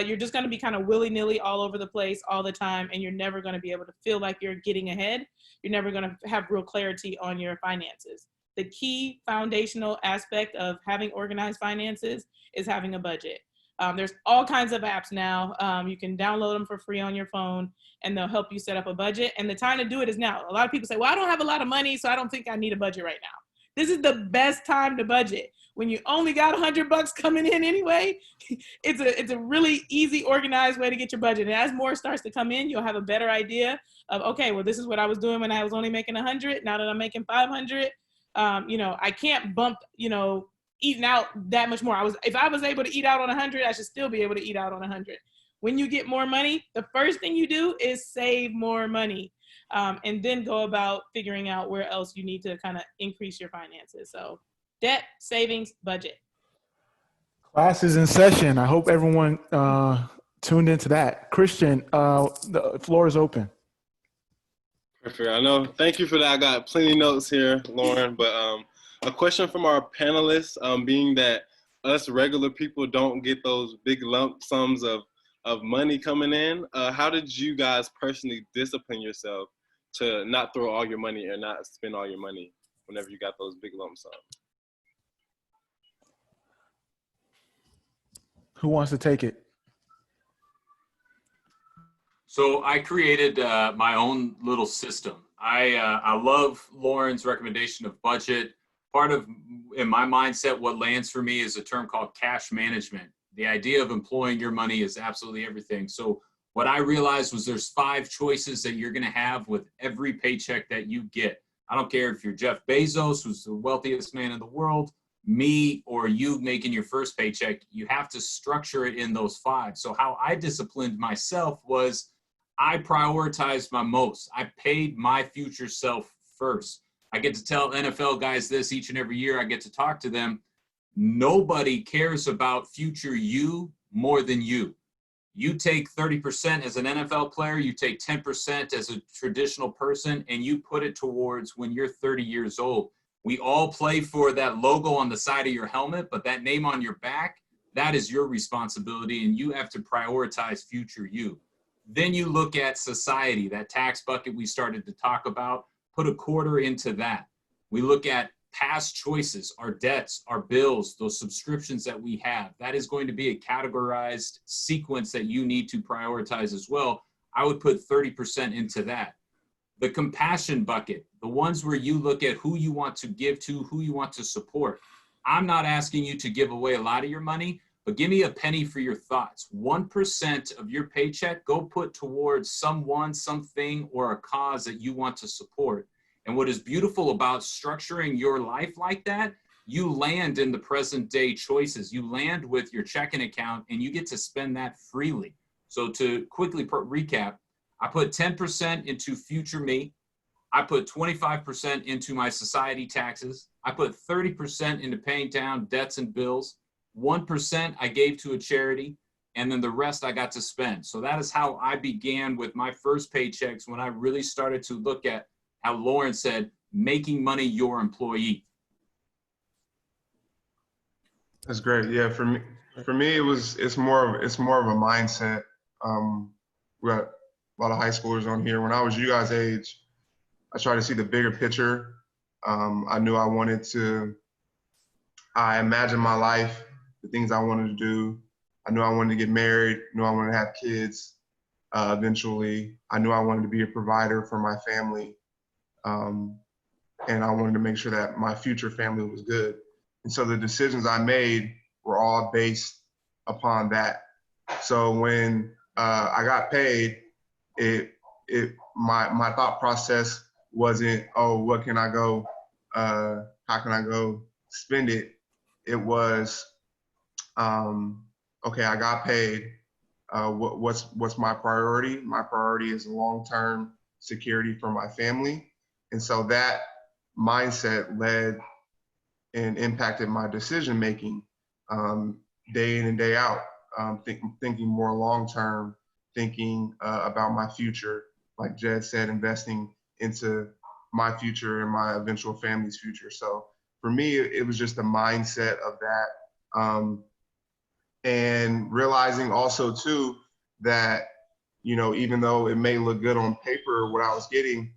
you're just going to be kind of willy-nilly all over the place all the time, and you're never going to be able to feel like you're getting ahead. You're never going to have real clarity on your finances. The key foundational aspect of having organized finances is having a budget. There's all kinds of apps now. You can download them for free on your phone, and they'll help you set up a budget. And the time to do it is now. A lot of people say, well, I don't have a lot of money, so I don't think I need a budget right now. This is the best time to budget. When you only got $100 coming in anyway, it's a really easy, organized way to get your budget. And as more starts to come in, you'll have a better idea of, okay, well, this is what I was doing when I was only making 100. Now that I'm making 500, I can't bump, eating out that much more. If I was able to eat out on 100, I should still be able to eat out on 100. When you get more money, the first thing you do is save more money, and then go about figuring out where else you need to kind of increase your finances. So debt, savings, budget. Class is in session. I hope everyone tuned into that. Christian, the floor is open. Perfect. I know. Thank you for that. I got plenty of notes here, Lauryn, but a question from our panelists, being that us regular people don't get those big lump sums of money coming in. How did you guys personally discipline yourself to not throw all your money or not spend all your money whenever you got those big lump sums? Who wants to take it? So I created my own little system. I love Lauryn's recommendation of budget. Part of, in my mindset, what lands for me is a term called cash management. The idea of employing your money is absolutely everything. So what I realized was there's 5 choices that you're going to have with every paycheck that you get. I don't care if you're Jeff Bezos, who's the wealthiest man in the world, me, or you making your first paycheck. You have to structure it in those 5. So how I disciplined myself was I prioritized my most. I paid my future self first. I get to tell NFL guys this each and every year. I get to talk to them. Nobody cares about future you more than you. You take 30% as an NFL player, you take 10% as a traditional person, and you put it towards when you're 30 years old. We all play for that logo on the side of your helmet, but that name on your back, that is your responsibility, and you have to prioritize future you. Then you look at society, that tax bucket we started to talk about, put a quarter into that. We look at past choices, our debts, our bills, those subscriptions that we have, that is going to be a categorized sequence that you need to prioritize as well. I would put 30% into that. The compassion bucket, the ones where you look at who you want to give to, who you want to support. I'm not asking you to give away a lot of your money, but give me a penny for your thoughts. 1% of your paycheck, go put towards someone, something, or a cause that you want to support. And what is beautiful about structuring your life like that, you land in the present day choices. You land with your checking account and you get to spend that freely. So to quickly recap, I put 10% into future me. I put 25% into my society taxes. I put 30% into paying down debts and bills. 1% I gave to a charity, and then the rest I got to spend. So that is how I began with my first paychecks, when I really started to look at how Lauryn said, making money your employee. That's great. Yeah, for me, it's more of a mindset. We got a lot of high schoolers on here. When I was you guys' age, I tried to see the bigger picture. I knew I imagined my life, the things I wanted to do. I knew I wanted to get married, knew I wanted to have kids eventually. I knew I wanted to be a provider for my family. And I wanted to make sure that my future family was good. And so the decisions I made were all based upon that. So when I got paid, my thought process wasn't, oh, what can I go, how can I go spend it? It was, okay, I got paid. What's my priority? My priority is long-term security for my family. And so that mindset led and impacted my decision-making day in and day out, thinking more long-term, thinking about my future, like Jed said, investing into my future and my eventual family's future. So for me, it was just a mindset of that. And realizing also too, that, you know, even though it may look good on paper, what I was getting,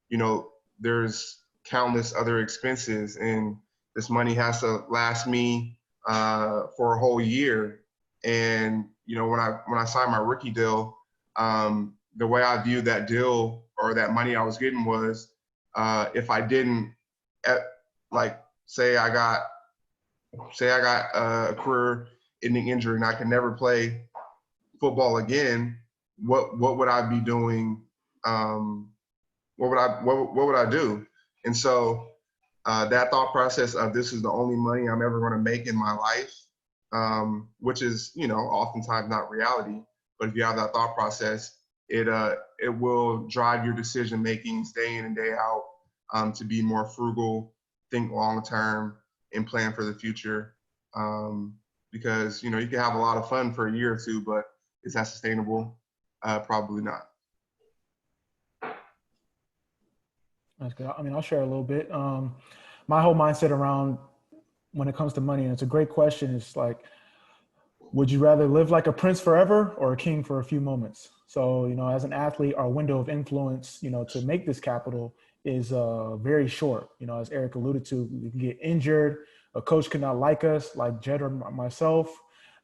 you know, there's countless other expenses, and this money has to last me for a whole year. And, you know, when I signed my rookie deal, the way I viewed that deal, or that money I was getting, was if I didn't, like, say I got a career-ending injury and I could never play football again, what would I be doing? What would I do? And so that thought process of, this is the only money I'm ever going to make in my life, which is, you know, oftentimes not reality. But if you have that thought process, it will drive your decision making day in and day out, to be more frugal, think long term, and plan for the future. Because, you know, you can have a lot of fun for a year or two, but is that sustainable? Probably not. That's good. I mean, I'll share a little bit. My whole mindset around when it comes to money, and it's a great question, is like, would you rather live like a prince forever or a king for a few moments? So, you know, as an athlete, our window of influence, you know, to make this capital is very short. You know, as Arik alluded to, we can get injured, a coach could not like us, like Jed or myself,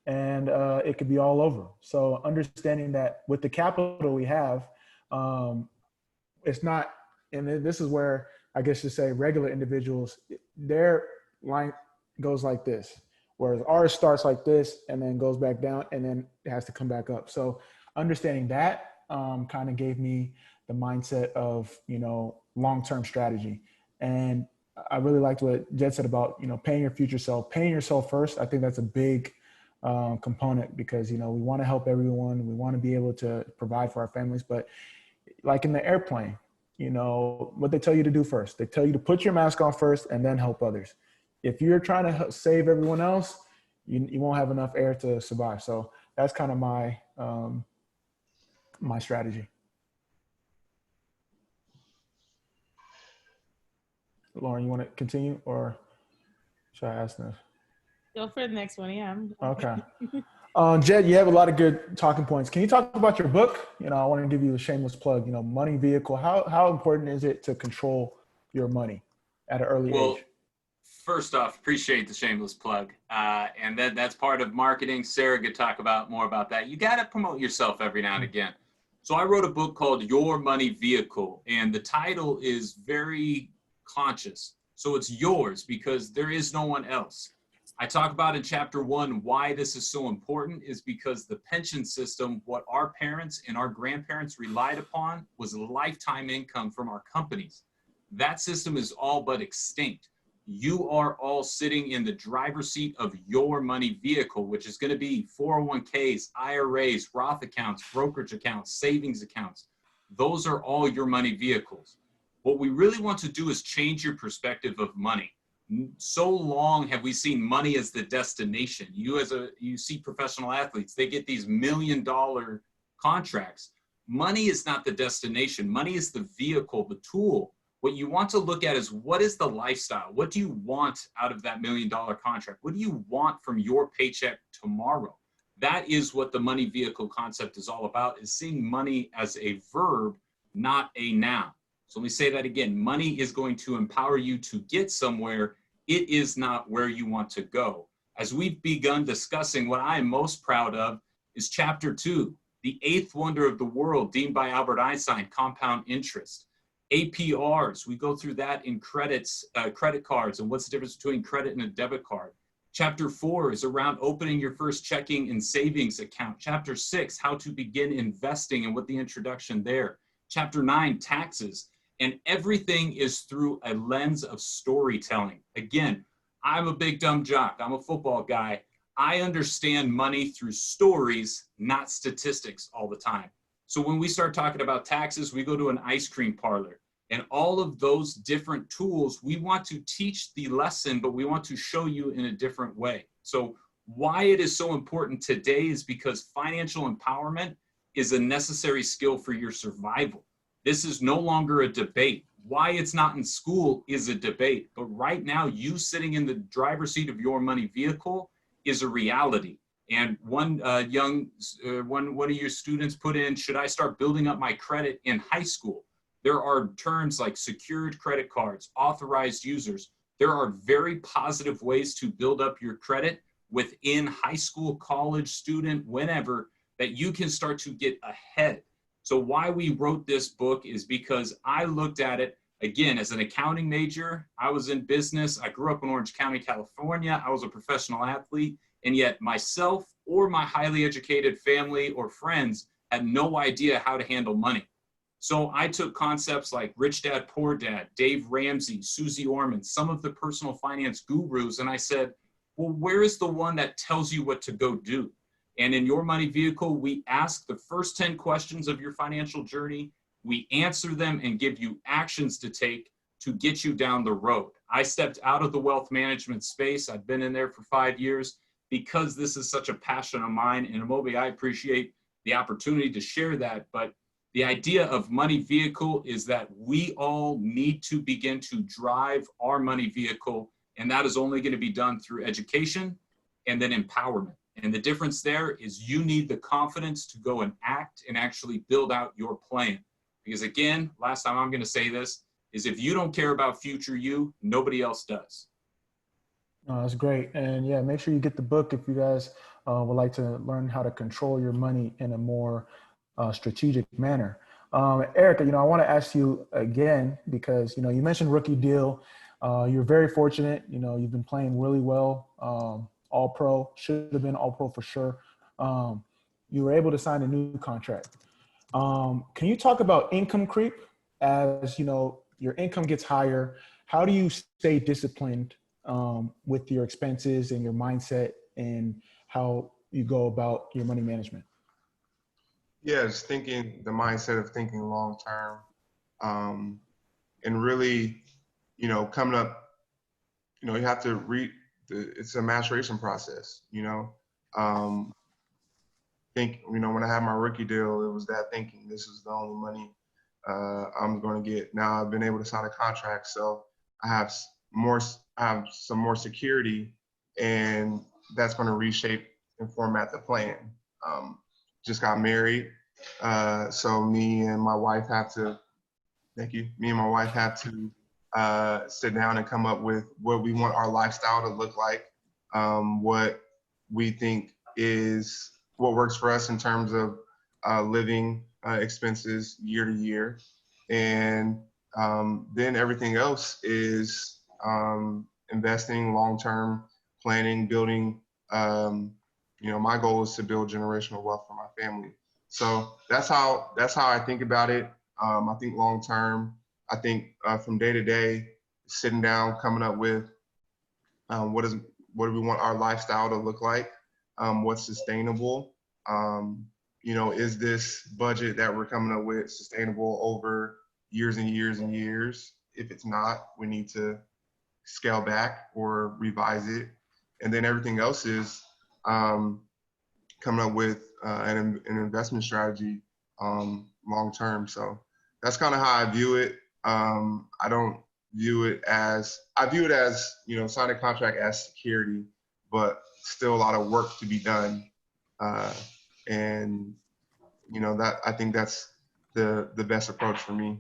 and it could be all over. So understanding that with the capital we have, it's not, and this is where I guess you say regular individuals, their line goes like this, whereas ours starts like this and then goes back down and then it has to come back up. So understanding that kind of gave me the mindset of, you know, long-term strategy. And I really liked what Jed said about, you know, paying your future self, paying yourself first. I think that's a big component, because, you know, we want to help everyone. We want to be able to provide for our families. But like in the airplane, you know, what they tell you to do first, they tell you to put your mask on first and then help others. If you're trying to save everyone else, you won't have enough air to survive. So that's kind of my, my strategy. Lauryn, you want to continue, or should I ask this? Go for the next one. Yeah. Okay. Jed, you have a lot of good talking points. Can you talk about your book? You know, I want to give you a shameless plug, you know, Money Vehicle. How important is it to control your money at an early Well, age? first off, appreciate the shameless plug. And that's part of marketing. Sara could talk more about that. You got to promote yourself every now and again. So I wrote a book called Your Money Vehicle, and the title is very conscious. So it's yours because there is no one else. I talk about in chapter 1 why this is so important is because the pension system, what our parents and our grandparents relied upon was lifetime income from our companies. That system is all but extinct. You are all sitting in the driver's seat of your money vehicle, which is going to be 401ks, IRAs, Roth accounts, brokerage accounts, savings accounts. Those are all your money vehicles. What we really want to do is change your perspective of money. So long have we seen money as the destination. You see professional athletes, they get these $1 million contracts. Money is not the destination. Money is the vehicle, the tool. What you want to look at is what is the lifestyle? What do you want out of that $1 million contract? What do you want from your paycheck tomorrow? That is what the money vehicle concept is all about, is seeing money as a verb, not a noun. So let me say that again. Money is going to empower you to get somewhere. It is not where you want to go. As we've begun discussing, what I am most proud of is chapter 2, the eighth wonder of the world, deemed by Albert Einstein, compound interest. APRs, we go through that in credit cards and what's the difference between credit and a debit card. Chapter 4 is around opening your first checking and savings account. Chapter 6, how to begin investing and what the introduction there. Chapter 9, taxes. And everything is through a lens of storytelling. Again, I'm a big dumb jock. I'm a football guy. I understand money through stories, not statistics all the time. So when we start talking about taxes, we go to an ice cream parlor. And all of those different tools, we want to teach the lesson, but we want to show you in a different way. So why it is so important today is because financial empowerment is a necessary skill for your survival. This is no longer a debate. Why it's not in school is a debate. But right now, you sitting in the driver's seat of your money vehicle is a reality. And one of your students put in, should I start building up my credit in high school? There are terms like secured credit cards, authorized users. There are very positive ways to build up your credit within high school, college, student, whenever, that you can start to get ahead. So why we wrote this book is because I looked at it, again, as an accounting major. I was in business. I grew up in Orange County, California. I was a professional athlete. And yet myself or my highly educated family or friends had no idea how to handle money. So I took concepts like Rich Dad, Poor Dad, Dave Ramsey, Susie Orman, some of the personal finance gurus, and I said, well, where is the one that tells you what to go do? And in Your Money Vehicle, we ask the first 10 questions of your financial journey. We answer them and give you actions to take to get you down the road. I stepped out of the wealth management space. I've been in there for 5 years because this is such a passion of mine. And Amobi, I appreciate the opportunity to share that. But the idea of money vehicle is that we all need to begin to drive our money vehicle. And that is only going to be done through education and then empowerment. And the difference there is you need the confidence to go and act and actually build out your plan. Because again, last time I'm going to say this, is if you don't care about future you, nobody else does. Oh, that's great. And yeah, make sure you get the book if you guys would like to learn how to control your money in a more strategic manner. Erica, I want to ask you again, because, you mentioned rookie deal. You're very fortunate. You've been playing really well. All pro, should have been all pro for sure. You were able to sign a new contract. Can you talk about income creep? As your income gets higher, how do you stay disciplined with your expenses and your mindset and how you go about your money management? Yeah, just the mindset of thinking long term, and really, coming up, you have to it's a maturation process, when I had my rookie deal, it was that thinking, this is the only money I'm going to get. Now I've been able to sign a contract, so I have some more security, and that's going to reshape and format the plan. Just got married, so me and my wife have to sit down and come up with what we want our lifestyle to look like, what we think is what works for us in terms of living expenses year to year. And then everything else is investing, long-term planning, building, my goal is to build generational wealth for my family. So that's how I think about it. I think long-term, I think from day to day, sitting down, coming up with what do we want our lifestyle to look like? What's sustainable? Is this budget that we're coming up with sustainable over years and years and years? If it's not, we need to scale back or revise it. And then everything else is coming up with an investment strategy long term. So that's kind of how I view it. I don't view it as, sign a contract as security, but still a lot of work to be done. That I think that's the best approach for me.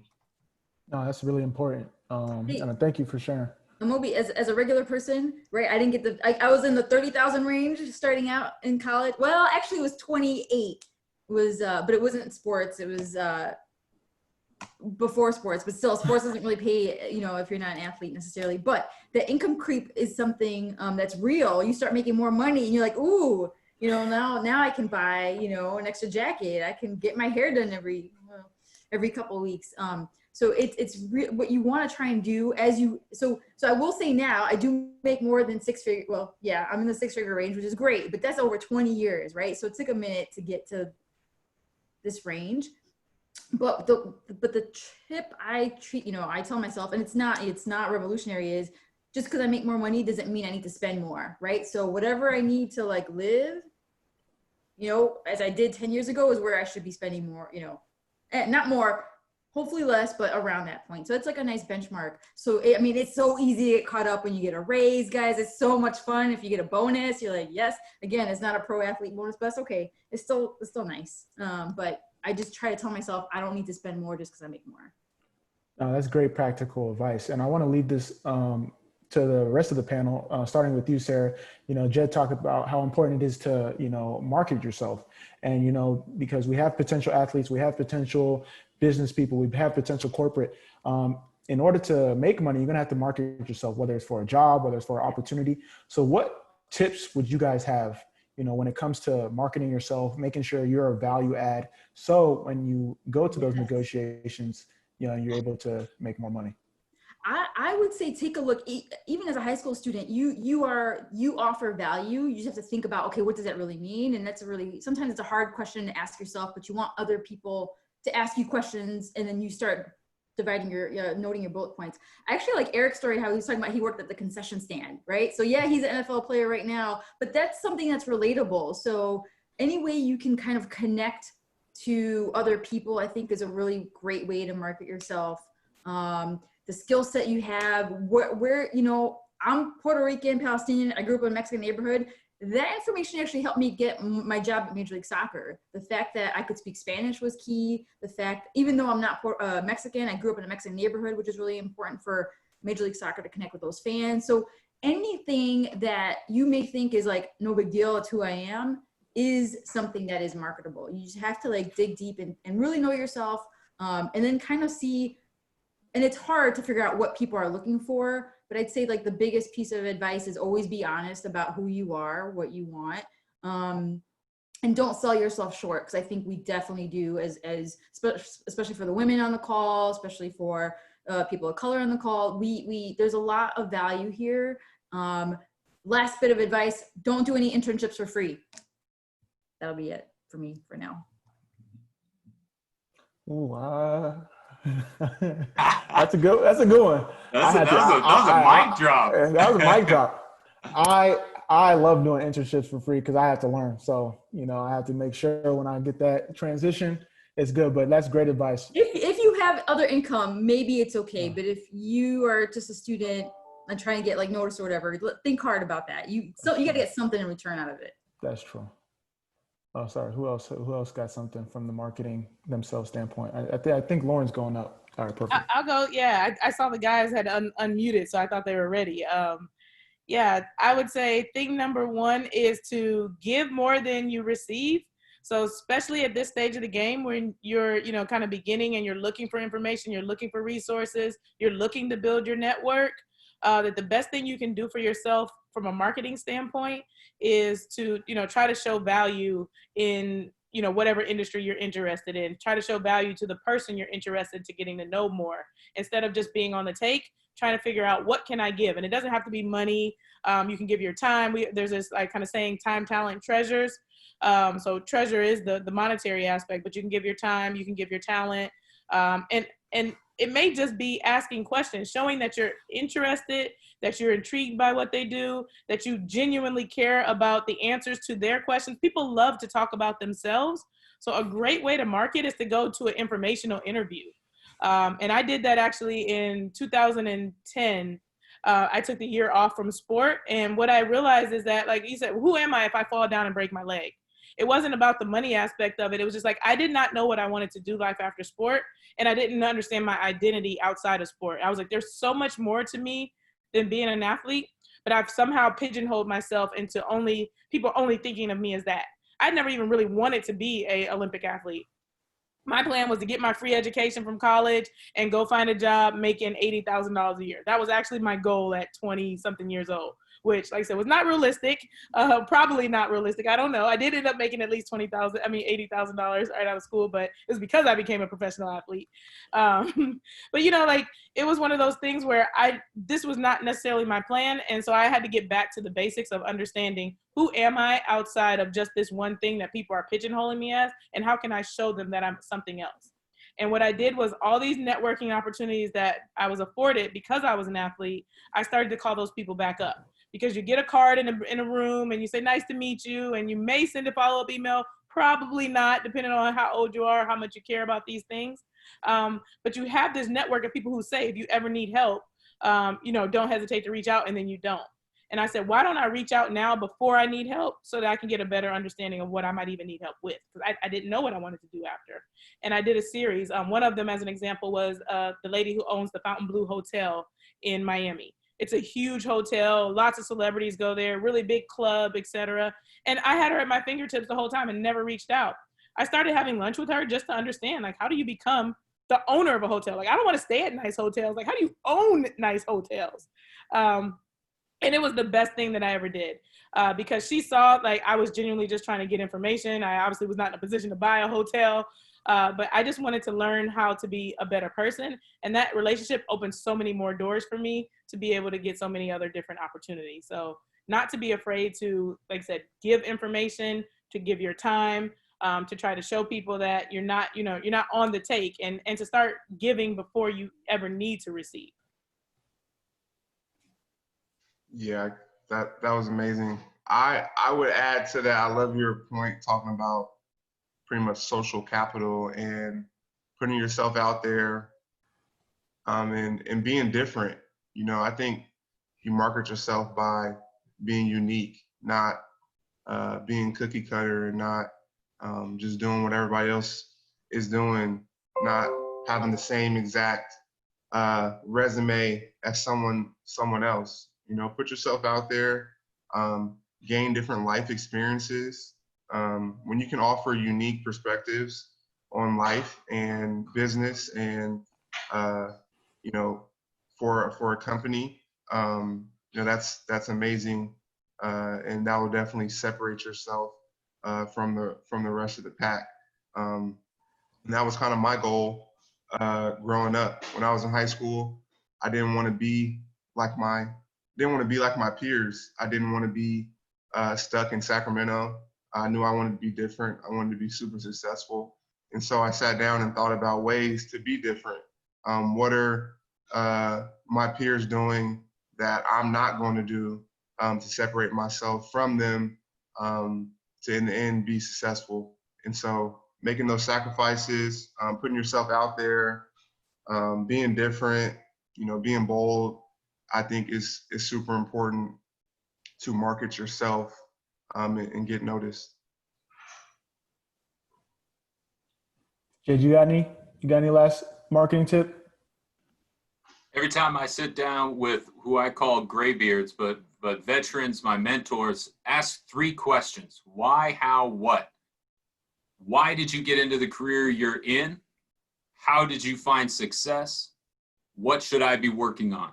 No, that's really important. And thank you for sharing. Amobi, as a regular person, right? I didn't get I was in the 30,000 range starting out in college. Well, actually it was 28. It was, but it wasn't sports. It was before sports, but still sports doesn't really pay, if you're not an athlete necessarily, but the income creep is something that's real. You start making more money and you're like, ooh, now I can buy, an extra jacket. I can get my hair done every couple of weeks. So it's what you want to try and do so I will say now I do make more than six figure. Well, yeah, I'm in the 6-figure range, which is great, but that's over 20 years, right? So it took a minute to get to this range. But the tip I treat, I tell myself, and it's not revolutionary, is just because I make more money doesn't mean I need to spend more, right? So whatever I need to live, as I did 10 years ago is where I should be spending more, and not more, hopefully less, but around that point. So it's like a nice benchmark. So, it's so easy to get caught up when you get a raise, guys. It's so much fun. If you get a bonus, you're like, yes, again, it's not a pro athlete bonus, but that's okay. It's still nice. But I just try to tell myself I don't need to spend more just because I make more. That's great practical advice. And I want to lead this to the rest of the panel, starting with you, Sara. Jed talked about how important it is to, market yourself. And, because we have potential athletes, we have potential business people, we have potential corporate. In order to make money, you're going to have to market yourself, whether it's for a job, whether it's for an opportunity. So what tips would you guys have, when it comes to marketing yourself, making sure you're a value add? So when you go to those negotiations, you're able to make more money. I would say take a look, even as a high school student, you offer value. You just have to think about, okay, what does that really mean? And sometimes it's a hard question to ask yourself, but you want other people to ask you questions, and then you start dividing noting your bullet points. I actually like Arik's story, how he was talking about he worked at the concession stand, right? So yeah, he's an NFL player right now, but that's something that's relatable. So any way you can kind of connect to other people, I think is a really great way to market yourself. The skill set you have, where I'm Puerto Rican, Palestinian, I grew up in a Mexican neighborhood. That information actually helped me get my job at Major League Soccer. The fact that I could speak Spanish was key. The fact, even though I'm not Mexican, I grew up in a Mexican neighborhood, which is really important for Major League Soccer to connect with those fans. So anything that you may think is like no big deal, it's who I am, is something that is marketable. You just have to dig deep and really know yourself, and then kind of see. And it's hard to figure out what people are looking for, but I'd say the biggest piece of advice is always be honest about who you are, what you want, and don't sell yourself short. Because I think we definitely do, especially for the women on the call, especially for people of color on the call. There's a lot of value here. Last bit of advice: don't do any internships for free. That'll be it for me for now. Ooh, that's a good one. That was a mic drop. That was a mic drop. I love doing internships for free because I have to learn. So, I have to make sure when I get that transition, it's good. But that's great advice. If you have other income, maybe it's okay. But if you are just a student and trying to get notice or whatever, think hard about that. You got to get something in return out of it. That's true. Oh, sorry. Who else got something from the marketing themselves standpoint? I think Lauren's going up. All right, perfect. I'll go. Yeah, I saw the guys had unmuted, so I thought they were ready. Yeah, I would say thing number one is to give more than you receive. So especially at this stage of the game when you're, kind of beginning and you're looking for information, you're looking for resources, you're looking to build your network, that the best thing you can do for yourself from a marketing standpoint is to, try to show value in, whatever industry you're interested in. Try to show value to the person you're interested to getting to know more. Instead of just being on the take, trying to figure out what can I give? And it doesn't have to be money. You can give your time. There's this kind of saying, time, talent, treasures. So treasure is the monetary aspect, but you can give your time, you can give your talent. And it may just be asking questions, showing that you're interested, that you're intrigued by what they do, that you genuinely care about the answers to their questions. People love to talk about themselves. So a great way to market is to go to an informational interview. And I did that actually in 2010. I took the year off from sport. And what I realized is that, like you said, who am I if I fall down and break my leg? It wasn't about the money aspect of it. It was just like, I did not know what I wanted to do life after sport. And I didn't understand my identity outside of sport. I was like, there's so much more to me than being an athlete, but I've somehow pigeonholed myself into people only thinking of me as that. I never even really wanted to be an Olympic athlete. My plan was to get my free education from college and go find a job making $80,000 a year. That was actually my goal at 20 something years old, which, like I said, was not realistic. Probably not realistic. I don't know. I did end up making at least $80,000 right out of school, but it was because I became a professional athlete. But it was one of those things where this was not necessarily my plan. And so I had to get back to the basics of understanding who am I outside of just this one thing that people are pigeonholing me as, and how can I show them that I'm something else? And what I did was all these networking opportunities that I was afforded because I was an athlete, I started to call those people back up. Because you get a card in a room and you say, nice to meet you, and you may send a follow-up email, probably not, depending on how old you are, how much you care about these things. But you have this network of people who say, if you ever need help, don't hesitate to reach out, and then you don't. And I said, why don't I reach out now before I need help so that I can get a better understanding of what I might even need help with? Because I didn't know what I wanted to do after. And I did a series. One of them, as an example, was the lady who owns the Fontainebleau Hotel in Miami. It's a huge hotel. Lots of celebrities go there, really big club, etc. And I had her at my fingertips the whole time and never reached out. I started having lunch with her just to understand, like, how do you become the owner of a hotel? Like, I don't want to stay at nice hotels. Like, how do you own nice hotels? And it was the best thing that I ever did because she saw, like, I was genuinely just trying to get information. I obviously was not in a position to buy a hotel, but I just wanted to learn how to be a better person. And that relationship opened so many more doors for me to be able to get so many other different opportunities. So not to be afraid to, like I said, give information, to give your time, to try to show people that you're not on the take, and to start giving before you ever need to receive. Yeah, that was amazing. I would add to that, I love your point talking about pretty much social capital and putting yourself out there and being different. I think you market yourself by being unique, not being cookie cutter, and not just doing what everybody else is doing, not having the same exact resume as someone else. Put yourself out there, gain different life experiences. When you can offer unique perspectives on life and business and, for a company, that's amazing. And that will definitely separate yourself from the rest of the pack. And that was kind of my goal growing up. When I was in high school, I didn't want to be like my peers. I didn't want to be stuck in Sacramento. I knew I wanted to be different. I wanted to be super successful. And so I sat down and thought about ways to be different. What are my peers doing that I'm not going to do to separate myself from them to in the end be successful? And so making those sacrifices, putting yourself out there, being different, being bold, I think is super important to market yourself and get noticed. Jed, you got any last marketing tip? Every time I sit down with who I call graybeards, but veterans, my mentors, ask 3 questions. Why, how, what? Why did you get into the career you're in? How did you find success? What should I be working on?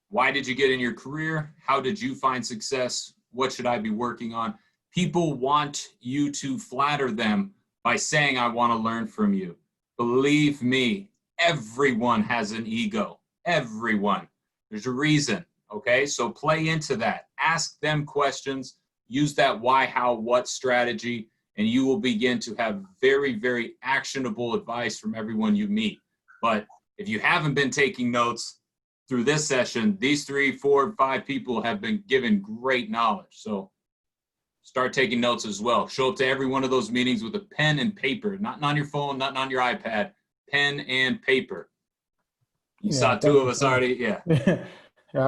Why did you get in your career? How did you find success? What should I be working on? People want you to flatter them by saying, I want to learn from you. Believe me, everyone has an ego. Everyone. There's a reason. Okay, so play into that. Ask them questions. Use that why, how, what strategy, and you will begin to have very, very actionable advice from everyone you meet. But if you haven't been taking notes through this session, these 3, 4, 5 people have been given great knowledge. So start taking notes as well. Show up to every one of those meetings with a pen and paper, not on your phone, not on your iPad, pen and paper. You saw 2 of us already, yeah. Yeah,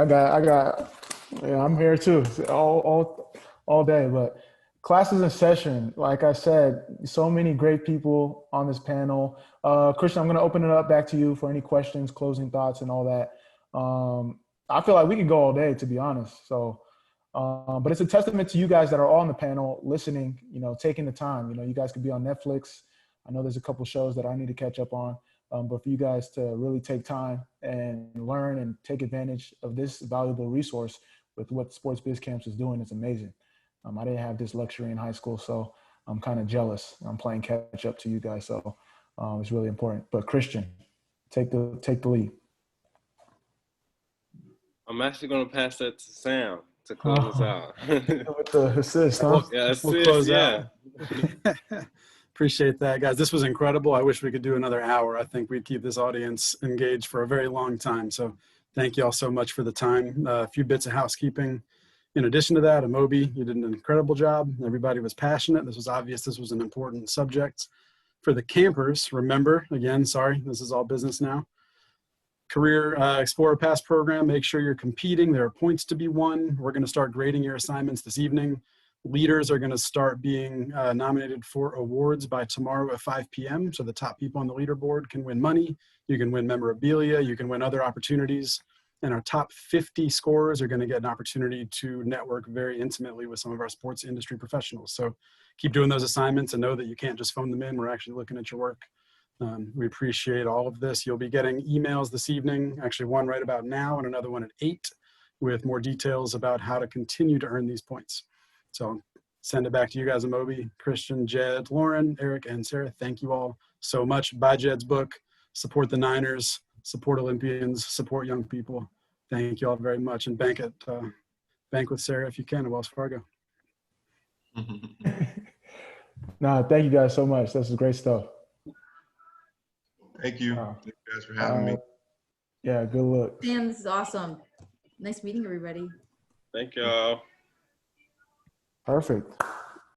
I'm here too, all day. But classes in session, like I said, so many great people on this panel. Christian, I'm going to open it up back to you for any questions, closing thoughts, and all that. I feel like we could go all day, to be honest. So, but it's a testament to you guys that are all on the panel, listening, taking the time. You guys could be on Netflix. I know there's a couple shows that I need to catch up on. But for you guys to really take time and learn and take advantage of this valuable resource with what Sports Biz Camps is doing, it's amazing. I didn't have this luxury in high school, so I'm kind of jealous. I'm playing catch up to you guys, so it's really important. But Christian, take the lead. I'm actually going to pass that to Sam to close us out. With the assist, huh? Yeah, We'll close out. Appreciate that, guys. This was incredible. I wish we could do another hour. I think we'd keep this audience engaged for a very long time. So thank you all so much for the time. A few bits of housekeeping. In addition to that, Amobi, you did an incredible job. Everybody was passionate. This was obvious. This was an important subject. For the campers, remember, again, sorry, this is all business now. Career Explorer Pass program, make sure you're competing. There are points to be won. We're going to start grading your assignments this evening. Leaders are going to start being nominated for awards by tomorrow at 5 p.m. So the top people on the leaderboard can win money. You can win memorabilia. You can win other opportunities. And our top 50 scorers are going to get an opportunity to network very intimately with some of our sports industry professionals. So keep doing those assignments and know that you can't just phone them in. We're actually looking at your work. We appreciate all of this. You'll be getting emails this evening, actually one right about now and another one at 8 with more details about how to continue to earn these points. So send it back to you guys, Amobi, Christian, Jed, Lauryn, Arik, and Sara. Thank you all so much. Buy Jed's book. Support the Niners. Support Olympians. Support young people. Thank you all very much. And bank with Sara if you can at Wells Fargo. No, thank you guys so much. This is great stuff. Thank you. Thank you guys for having me. Yeah, good luck. Sam, this is awesome. Nice meeting everybody. Thank y'all. Perfect.